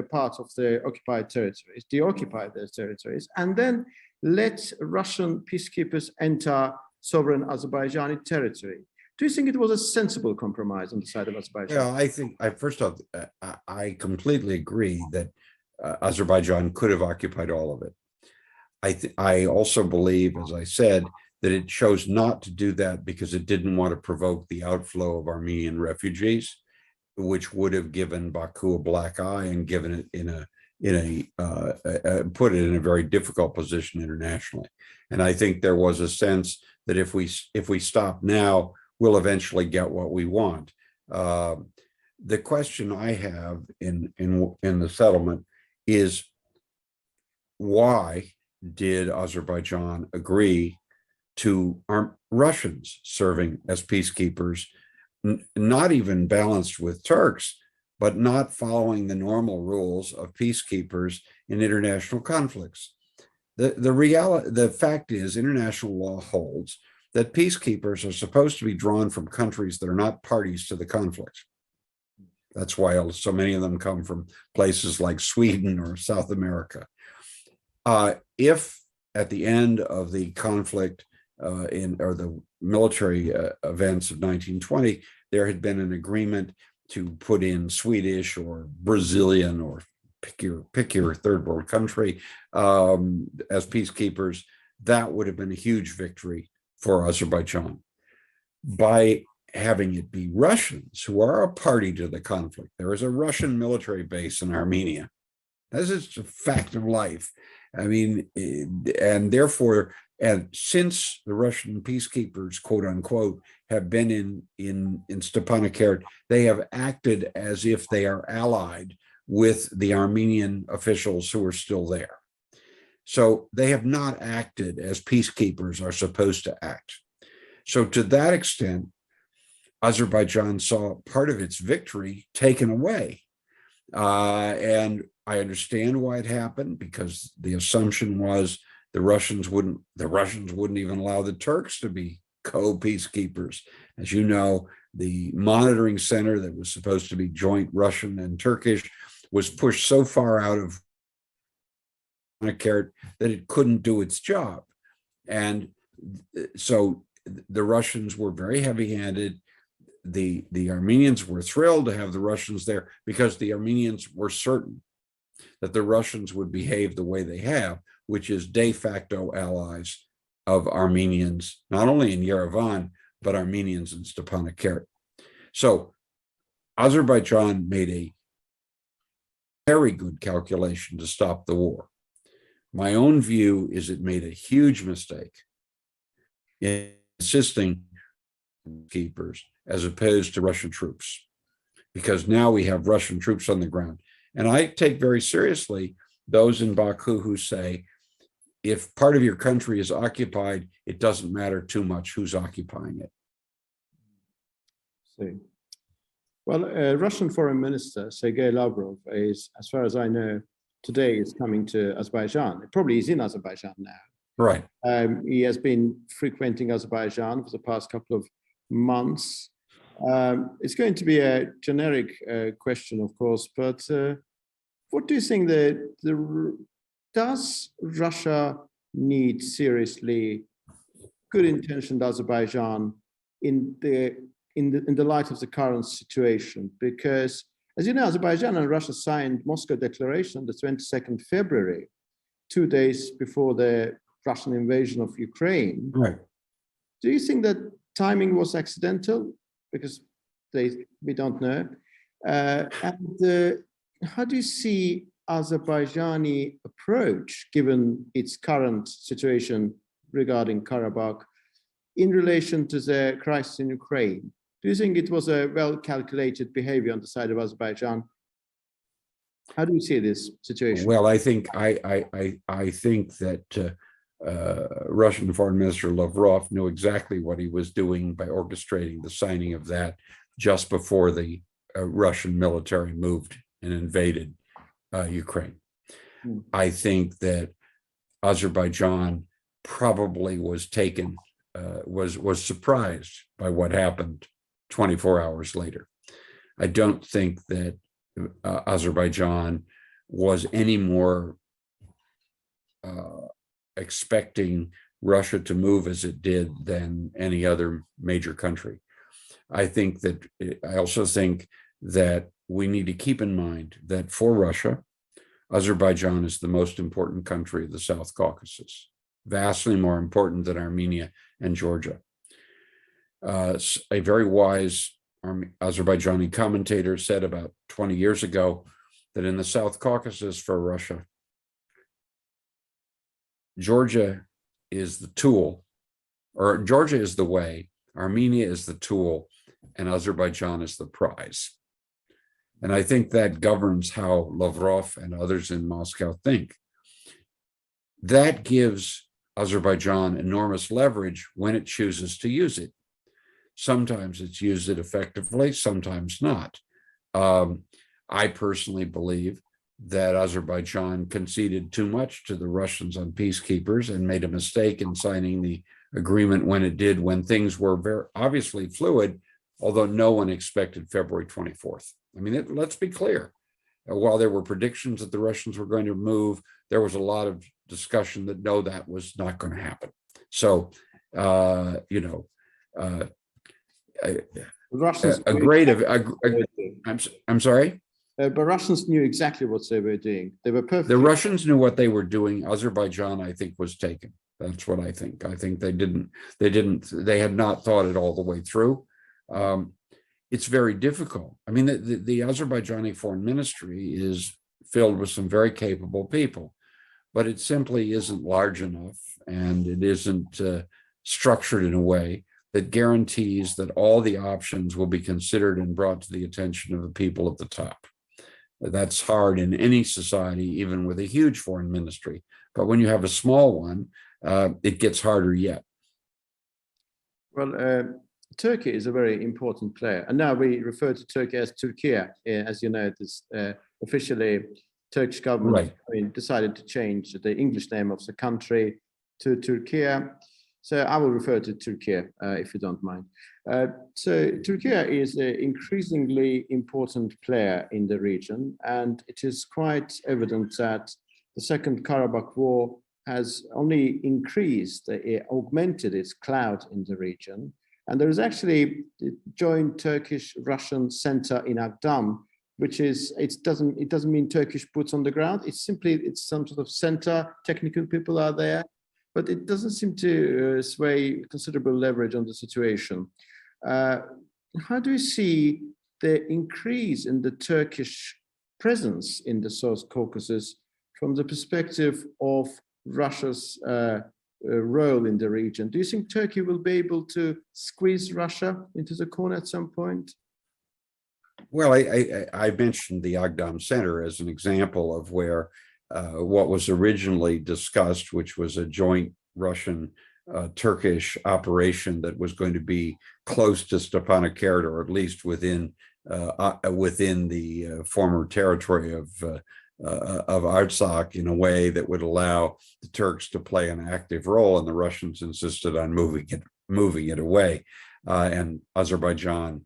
part of the occupied territories, deoccupied those territories, and then let Russian peacekeepers enter sovereign Azerbaijani territory? Do you think it was a sensible compromise on the side of Azerbaijan? Well, I think, first off, I completely agree that Azerbaijan could have occupied all of it. I also believe, as I said, that it chose not to do that because it didn't want to provoke the outflow of Armenian refugees, which would have given Baku a black eye and given it put it in a very difficult position internationally. And I think there was a sense that if we stop now, we'll eventually get what we want. The question I have in the settlement is, why did Azerbaijan agree to Russians serving as peacekeepers, not even balanced with Turks, but not following the normal rules of peacekeepers in international conflicts? The fact is, international law holds that peacekeepers are supposed to be drawn from countries that are not parties to the conflict. That's why so many of them come from places like Sweden or South America. If at the end of the conflict or the military events of 1920, there had been an agreement to put in Swedish or Brazilian or pick your third world country as peacekeepers, that would have been a huge victory for Azerbaijan. By having it be Russians who are a party to the conflict, there is a Russian military base in Armenia. This is a fact of life. I mean, and therefore, and since the Russian peacekeepers, quote unquote, have been in Stepanakert, they have acted as if they are allied with the Armenian officials who are still there. So they have not acted as peacekeepers are supposed to act. So to that extent, Azerbaijan saw part of its victory taken away. And I understand why it happened, because the assumption was the Russians wouldn't even allow the Turks to be co-peacekeepers. As you know, the monitoring center that was supposed to be joint Russian and Turkish was pushed so far out of that it couldn't do its job. And so the Russians were very heavy-handed. The Armenians were thrilled to have the Russians there because the Armenians were certain that the Russians would behave the way they have, which is de facto allies of Armenians, not only in Yerevan, but Armenians in Stepanakert. So Azerbaijan made a very good calculation to stop the war. My own view is it made a huge mistake in insisting on keepers as opposed to Russian troops, because now we have Russian troops on the ground. And I take very seriously those in Baku who say, if part of your country is occupied, it doesn't matter too much who's occupying it. See. Well, Russian Foreign Minister Sergei Lavrov is, as far as I know, today is coming to Azerbaijan. It probably is in Azerbaijan now. Right. He has been frequenting Azerbaijan for the past couple of months. It's going to be a generic question, of course, but what do you think does Russia need seriously good-intentioned Azerbaijan in the light of the current situation? Because, as you know, Azerbaijan and Russia signed Moscow Declaration on the 22nd February, 2 days before the Russian invasion of Ukraine. Right. Do you think that timing was accidental? Because we don't know. And how do you see Azerbaijani approach, given its current situation regarding Karabakh, in relation to the crisis in Ukraine? Do you think it was a well-calculated behavior on the side of Azerbaijan? How do you see this situation? Well, I think that Russian Foreign Minister Lavrov knew exactly what he was doing by orchestrating the signing of that just before the Russian military moved and invaded Ukraine. I think that Azerbaijan probably was taken, was surprised by what happened 24 hours later. I don't think that Azerbaijan was any more expecting Russia to move as it did than any other major country. I also think that we need to keep in mind that for Russia, Azerbaijan is the most important country of the South Caucasus, vastly more important than Armenia and Georgia. A very wise Azerbaijani commentator said about 20 years ago that in the South Caucasus for Russia, Georgia is the tool, or Georgia is the way, Armenia is the tool, and Azerbaijan is the prize. And I think that governs how Lavrov and others in Moscow think. That gives Azerbaijan enormous leverage when it chooses to use it. Sometimes it's used it effectively, sometimes not. I personally believe that Azerbaijan conceded too much to the Russians on peacekeepers and made a mistake in signing the agreement when it did, when things were very obviously fluid, although no one expected February 24th. I mean, let's be clear. While there were predictions that the Russians were going to move, there was a lot of discussion that no, that was not going to happen. So, Russians I'm sorry? But Russians knew exactly what they were doing. They were perfect. The Russians knew what they were doing. Azerbaijan, I think, was taken. That's what I think. I think they had not thought it all the way through. It's very difficult. I mean, the Azerbaijani foreign ministry is filled with some very capable people, but it simply isn't large enough, and it isn't structured in a way that guarantees that all the options will be considered and brought to the attention of the people at the top. That's hard in any society, even with a huge foreign ministry. But when you have a small one, it gets harder yet. Well, Turkey is a very important player. And now we refer to Turkey as Turkey. As you know, this officially Turkish government decided to change the English name of the country to Turkey. So I will refer to Turkey if you don't mind. So Turkey is an increasingly important player in the region, and it is quite evident that the Second Karabakh War has only increased, augmented its clout in the region. And there is actually a joint Turkish-Russian center in Agdam, which is, it doesn't mean Turkish boots on the ground. It's some sort of center, technical people are there, but it doesn't seem to sway considerable leverage on the situation. How do you see the increase in the Turkish presence in the South Caucasus from the perspective of Russia's role in the region? Do you think Turkey will be able to squeeze Russia into the corner at some point? Well, I mentioned the Agdam Center as an example of where what was originally discussed, which was a joint Russian-Turkish operation that was going to be close to Stepanakert, or at least within the former territory of Artsakh, in a way that would allow the Turks to play an active role, and the Russians insisted on moving it away. And Azerbaijan,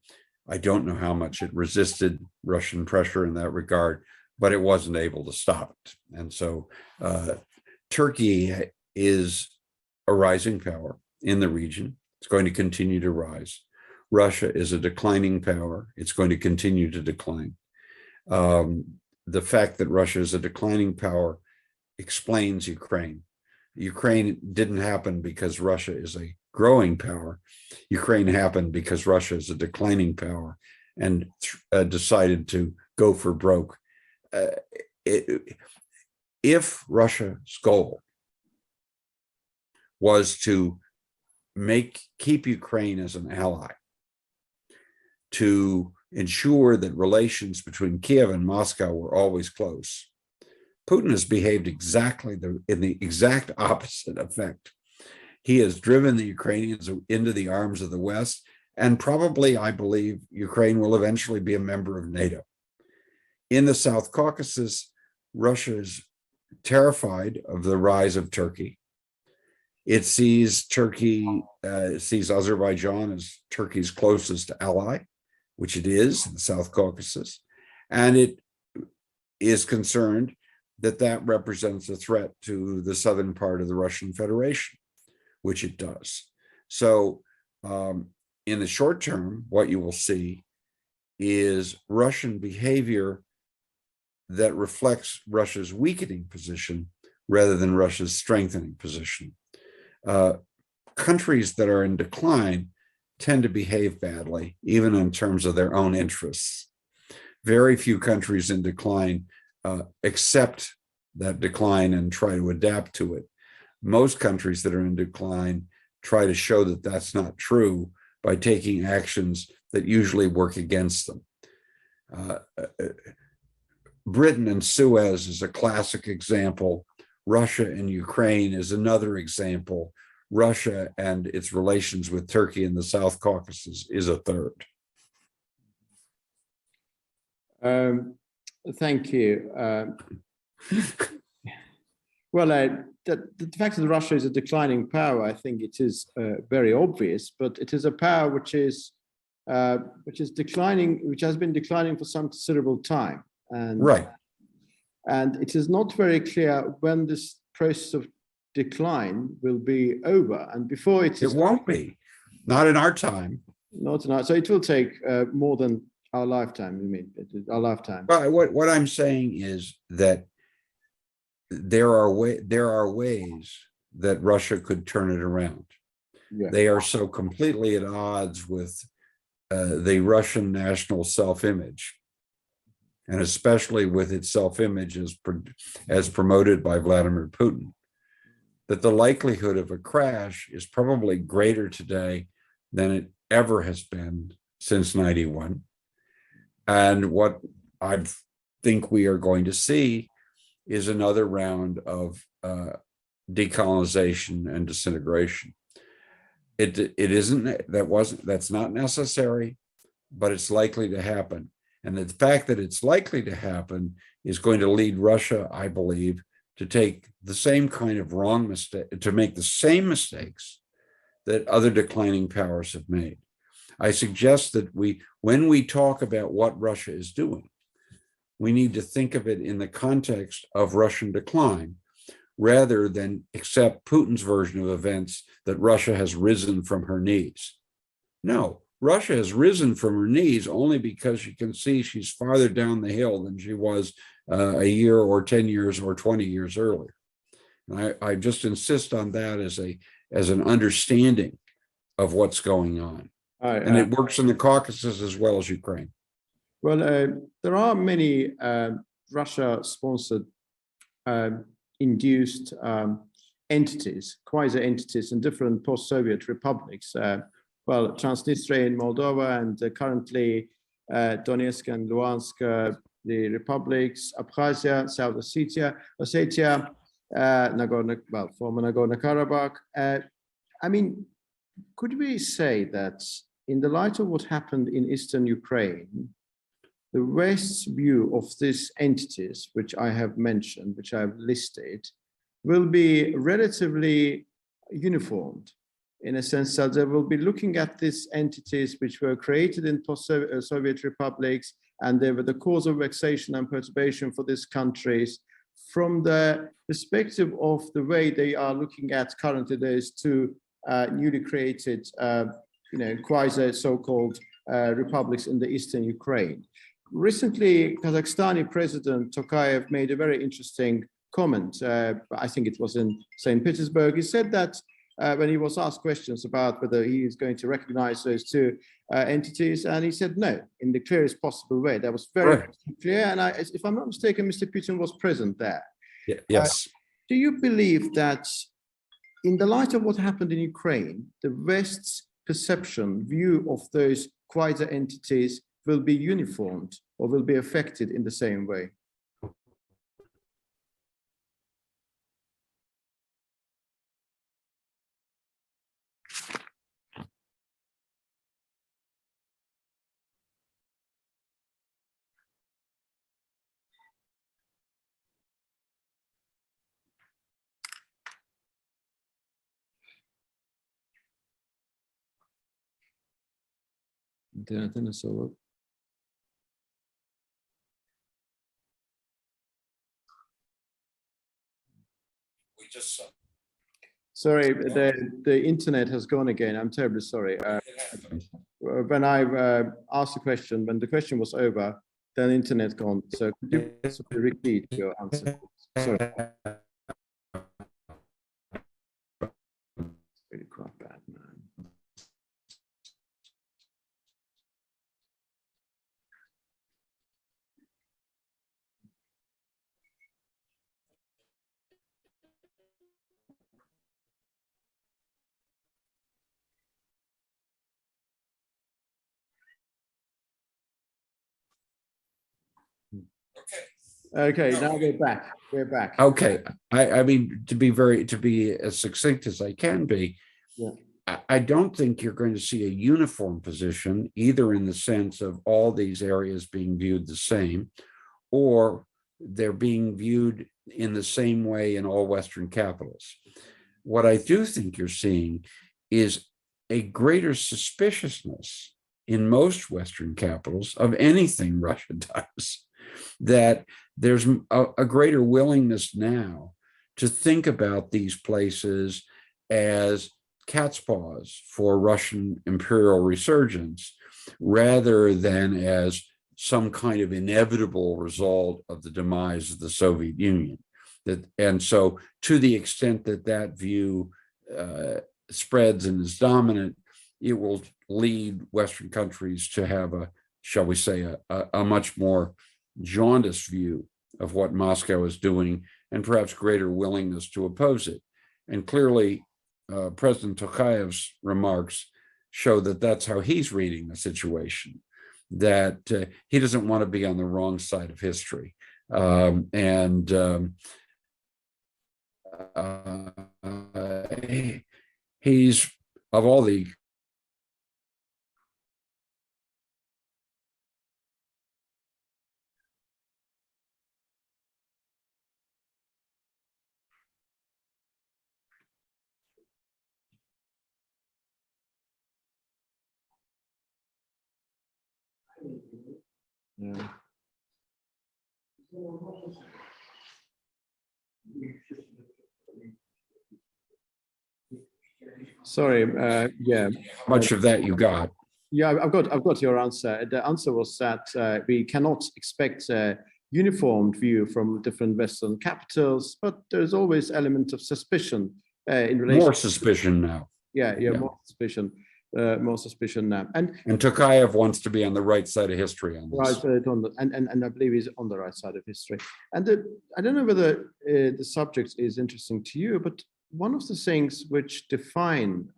I don't know how much it resisted Russian pressure in that regard, but it wasn't able to stop it. And so Turkey is a rising power in the region. It's going to continue to rise. Russia is a declining power. It's going to continue to decline. The fact that Russia is a declining power explains Ukraine. Ukraine didn't happen because Russia is a growing power. Ukraine happened because Russia is a declining power and decided to go for broke. if Russia's goal was to keep Ukraine as an ally, to ensure that relations between Kiev and Moscow were always close, Putin has behaved exactly in the exact opposite effect. He has driven the Ukrainians into the arms of the West, and probably, I believe, Ukraine will eventually be a member of NATO. In the South Caucasus, Russia is terrified of the rise of Turkey. It sees Azerbaijan as Turkey's closest ally, which it is in the South Caucasus, and it is concerned that that represents a threat to the southern part of the Russian Federation, which it does. So in the short term, what you will see is Russian behavior that reflects Russia's weakening position rather than Russia's strengthening position. Countries that are in decline tend to behave badly, even in terms of their own interests. Very few countries in decline accept that decline and try to adapt to it. Most countries that are in decline try to show that that's not true by taking actions that usually work against them. Britain and Suez is a classic example. Russia and Ukraine is another example. Russia and its relations with Turkey in the South Caucasus is a third. Thank you. Well, the fact that Russia is a declining power, I think it is very obvious, but it is a power which is declining, which has been declining for some considerable time. And, right. And it is not very clear when this process of decline will be over. And before it won't be. Not in our time. Not in our, so it will take more than our lifetime, you mean, our lifetime. Well, what I'm saying is that there are ways that Russia could turn it around. Yeah. They are so completely at odds with the Russian national self-image, and especially with its self-image as promoted by Vladimir Putin, that the likelihood of a crash is probably greater today than it ever has been since '91. And what I think we are going to see is another round of decolonization and disintegration. That's not necessary, but it's likely to happen. And the fact that it's likely to happen is going to lead Russia, I believe, to take the same kind of wrong mistake, to make the same mistakes that other declining powers have made. I suggest that when we talk about what Russia is doing, we need to think of it in the context of Russian decline, rather than accept Putin's version of events that Russia has risen from her knees. No, Russia has risen from her knees only because you can see she's farther down the hill than she was a year or 10 years or 20 years earlier. And I just insist on that as an understanding of what's going on. And it works in the Caucasus as well as Ukraine. Well, there are many Russia-sponsored induced entities, quasi-entities in different post-Soviet republics. Well, Transnistria in Moldova, and currently Donetsk and Luhansk, the republics, Abkhazia, South Ossetia, former Nagorno-Karabakh. I mean, could we say that in the light of what happened in eastern Ukraine, the West's view of these entities, which I have mentioned, which I have listed, will be relatively uniformed, in a sense that they will be looking at these entities which were created in post-Soviet republics, and they were the cause of vexation and perturbation for these countries from the perspective of the way they are looking at currently those two newly created, quasi so-called republics in the eastern Ukraine. Recently, Kazakhstani President Tokayev made a very interesting comment. I think it was in St. Petersburg. He said that when he was asked questions about whether he is going to recognize those two entities, and he said no, in the clearest possible way. That was very clear, and if I'm not mistaken, Mr. Putin was present there. Yes. Do you believe that in the light of what happened in Ukraine, the West's perception, view of those quasi-entities will be uniformed or will be affected in the same way? İnternetten nasıl olur? Sorry, the internet has gone again. I'm terribly sorry. When I asked the question, when the question was over, then the internet gone. So could you possibly repeat your answer? Sorry. It's really quite bad, man. Okay, now we're back. We're back. Okay. I mean, to be as succinct as I can be, I don't think you're going to see a uniform position, either in the sense of all these areas being viewed the same, or they're being viewed in the same way in all Western capitals. What I do think you're seeing is a greater suspiciousness in most Western capitals of anything Russia does, that there's a greater willingness now to think about these places as cat's paws for Russian imperial resurgence, rather than as some kind of inevitable result of the demise of the Soviet Union. And so to the extent that that view spreads and is dominant, it will lead Western countries to have shall we say, a much more jaundiced view of what Moscow is doing, and perhaps greater willingness to oppose it. And clearly, President Tokayev's remarks show that that's how he's reading the situation, that he doesn't want to be on the wrong side of history. He's, of all the Sorry, yeah. How much of that you got? Yeah, I've got your answer. The answer was that we cannot expect a uniformed view from different Western capitals, but there's always element of suspicion in relation. More suspicion now. Yeah, more suspicion. More suspicion now. And Tokayev wants to be on the right side of history on this. Right, and I believe he's on the right side of history. And I don't know whether the subject is interesting to you, but one of the things which define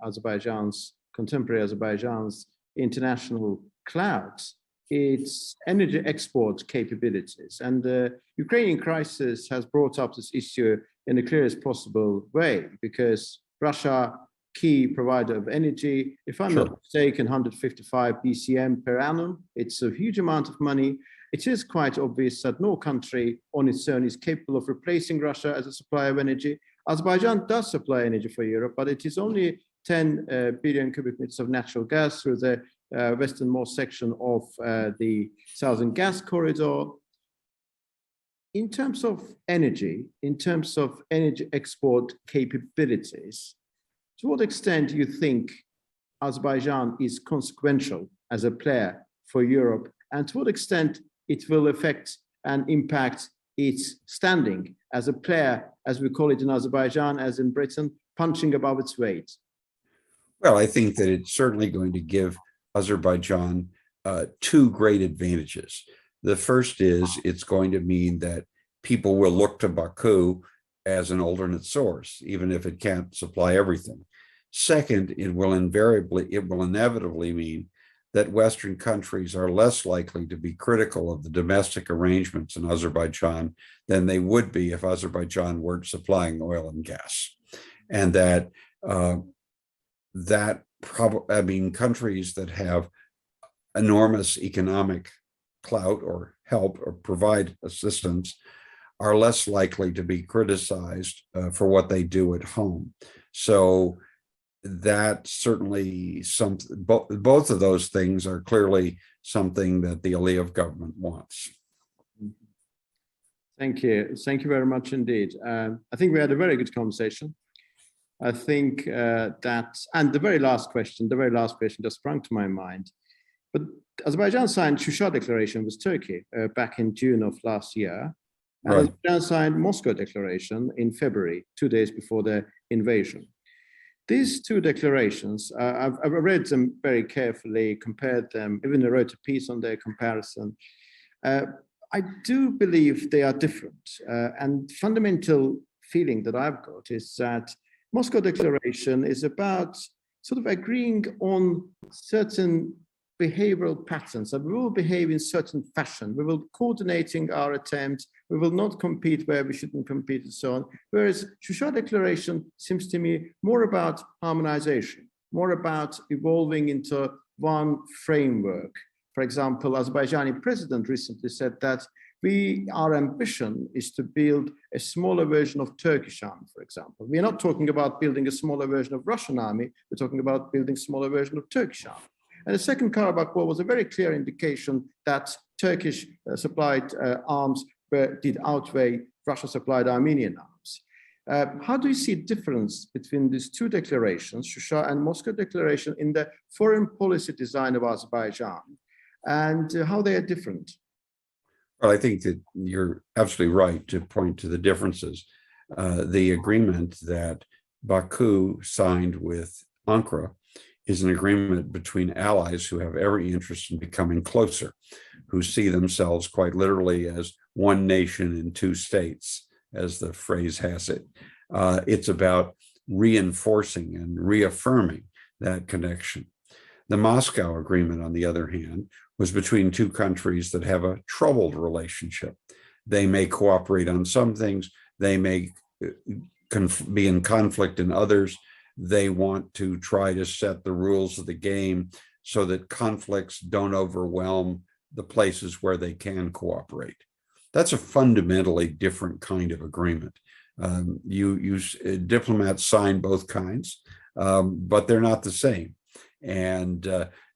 contemporary Azerbaijan's international clouds, its energy export capabilities. And the Ukrainian crisis has brought up this issue in the clearest possible way, because Russia, key provider of energy, if I'm not mistaken, 155 BCM per annum. It's a huge amount of money. It is quite obvious that no country on its own is capable of replacing Russia as a supplier of energy. Azerbaijan does supply energy for Europe, but it is only 10 billion cubic meters of natural gas through the westernmost section of the Southern Gas Corridor. In terms of energy export capabilities, to what extent do you think Azerbaijan is consequential as a player for Europe, and to what extent it will affect and impact its standing as a player, as we call it in Azerbaijan, as in Britain, punching above its weight? Well, I think that it's certainly going to give Azerbaijan two great advantages. The first is it's going to mean that people will look to Baku as an alternate source, even if it can't supply everything. Second, it will inevitably mean that Western countries are less likely to be critical of the domestic arrangements in Azerbaijan than they would be if Azerbaijan weren't supplying oil and gas. And countries that have enormous economic clout or help or provide assistance are less likely to be criticized for what they do at home. So that certainly both of those things are clearly something that the Aliyev government wants. Thank you. Thank you very much indeed. I think we had a very good conversation. I think and the very last question just sprung to my mind. But Azerbaijan signed Shusha Declaration with Turkey back in June of last year. And Right. Azerbaijan signed Moscow Declaration in February, 2 days before the invasion. These two declarations, I've read them very carefully, compared them, even I wrote a piece on their comparison. I do believe they are different. And fundamental feeling that I've got is that Moscow Declaration is about sort of agreeing on certain behavioral patterns, that we will behave in certain fashion. We will coordinating our attempts. We will not compete where we shouldn't compete and so on. Whereas Shusha Declaration seems to me more about harmonization, more about evolving into one framework. For example, Azerbaijani president recently said that our ambition is to build a smaller version of Turkish army, for example. We're not talking about building a smaller version of Russian army. We're talking about building a smaller version of Turkish army. And the Second Karabakh War was a very clear indication that Turkish supplied arms did outweigh Russia-supplied Armenian arms. How do you see a difference between these two declarations, Shusha and Moscow Declaration, in the foreign policy design of Azerbaijan, and how they are different? Well, I think that you're absolutely right to point to the differences. The agreement that Baku signed with Ankara is an agreement between allies who have every interest in becoming closer, who see themselves quite literally as one nation in two states, as the phrase has it. It's about reinforcing and reaffirming that connection. The Moscow Agreement, on the other hand, was between two countries that have a troubled relationship. They may cooperate on some things, they may be in conflict in others. They want to try to set the rules of the game so that conflicts don't overwhelm the places where they can cooperate. That's a fundamentally different kind of agreement. Diplomats sign both kinds, but they're not the same. And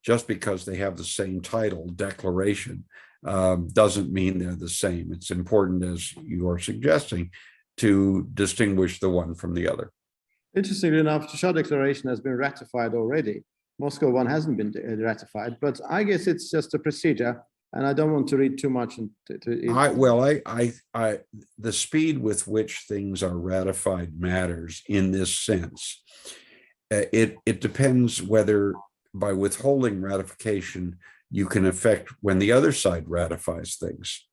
just because they have the same title, declaration, doesn't mean they're the same. It's important, as you are suggesting, to distinguish the one from the other. Interestingly enough, the Shah Declaration has been ratified already. Moscow one hasn't been ratified, but I guess it's just a procedure, and I don't want to read too much into it. The speed with which things are ratified matters in this sense. It depends whether by withholding ratification, you can affect when the other side ratifies things.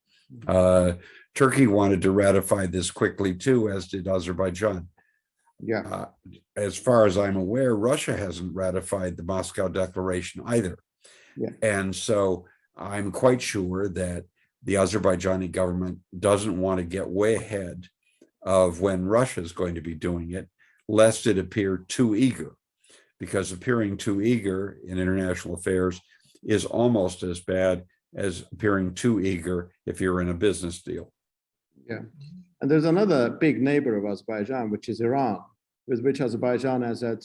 Turkey wanted to ratify this quickly too, as did Azerbaijan. Yeah. As far as I'm aware, Russia hasn't ratified the Moscow Declaration either. Yeah. And so I'm quite sure that the Azerbaijani government doesn't want to get way ahead of when Russia is going to be doing it, lest it appear too eager, because appearing too eager in international affairs is almost as bad as appearing too eager if you're in a business deal. Yeah. And there's another big neighbor of Azerbaijan, which is Iran, with which Azerbaijan has had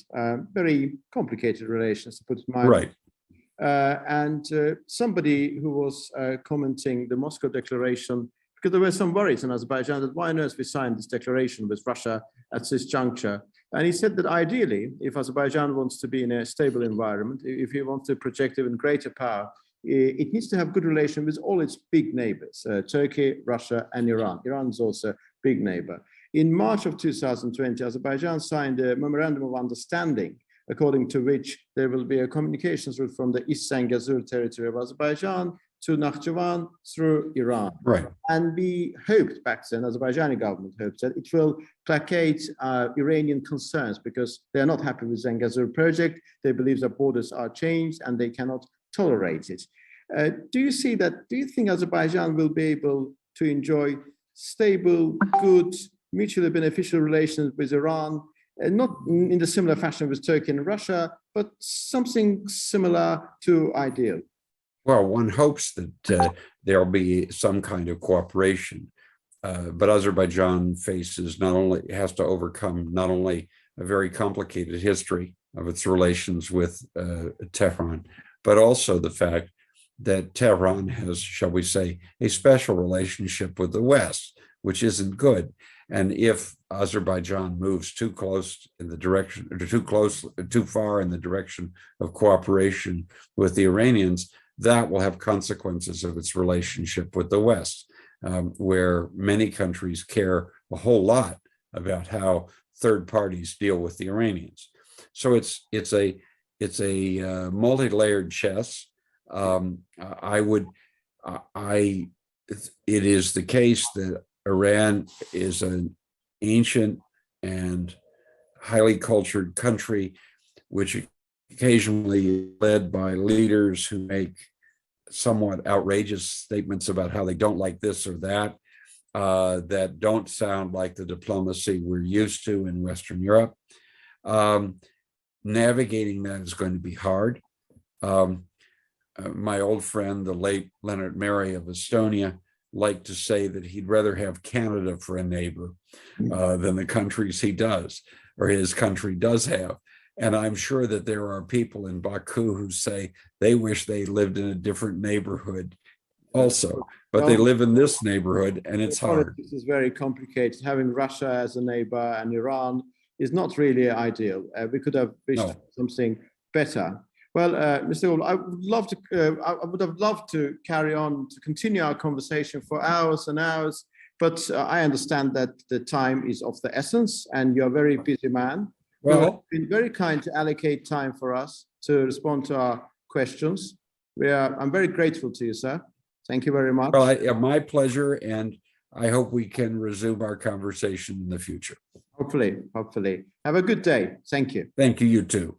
very complicated relations, to put it mildly. Right. Somebody who was commenting the Moscow Declaration, because there were some worries in Azerbaijan that why on earth we signed this declaration with Russia at this juncture. And he said that ideally, if Azerbaijan wants to be in a stable environment, if he wants to project even greater power, it needs to have good relation with all its big neighbors, Turkey, Russia, and Iran. Iran is also a big neighbor. In March of 2020, Azerbaijan signed a memorandum of understanding, according to which there will be a communications route from the East Zangazur territory of Azerbaijan to Nakhchivan through Iran. Right. And we hoped back then, Azerbaijani government hoped that it will placate Iranian concerns because they're not happy with Zangazur project. They believe that borders are changed and they cannot tolerate it. Do you think Azerbaijan will be able to enjoy stable, good, mutually beneficial relations with Iran, not in the similar fashion with Turkey and Russia, but something similar to ideal? Well, one hopes that there'll be some kind of cooperation, but Azerbaijan has to overcome not only a very complicated history of its relations with Tehran, but also the fact that Tehran has, shall we say, a special relationship with the West, which isn't good. And if Azerbaijan moves too far in the direction of cooperation with the Iranians, that will have consequences of its relationship with the West, where many countries care a whole lot about how third parties deal with the Iranians. So it's a multi-layered chess. It is the case that Iran is an ancient and highly cultured country, which occasionally led by leaders who make somewhat outrageous statements about how they don't like this or that, that don't sound like the diplomacy we're used to in Western Europe. Navigating that is going to be hard. My old friend, the late Leonard Mary of Estonia, liked to say that he'd rather have Canada for a neighbor than the countries he does, or his country does have. And I'm sure that there are people in Baku who say they wish they lived in a different neighborhood also, but they live in this neighborhood and it's hard. This is very complicated. Having Russia as a neighbor and Iran is not really ideal. We could have wished something better. Well, Mr. Goble, I would have loved to carry on, to continue our conversation for hours and hours, but I understand that the time is of the essence and you're a very busy man. Well, you have been very kind to allocate time for us to respond to our questions. I'm very grateful to you, sir. Thank you very much. Well, my pleasure, and I hope we can resume our conversation in the future. Hopefully. Have a good day. Thank you. Thank you, you too.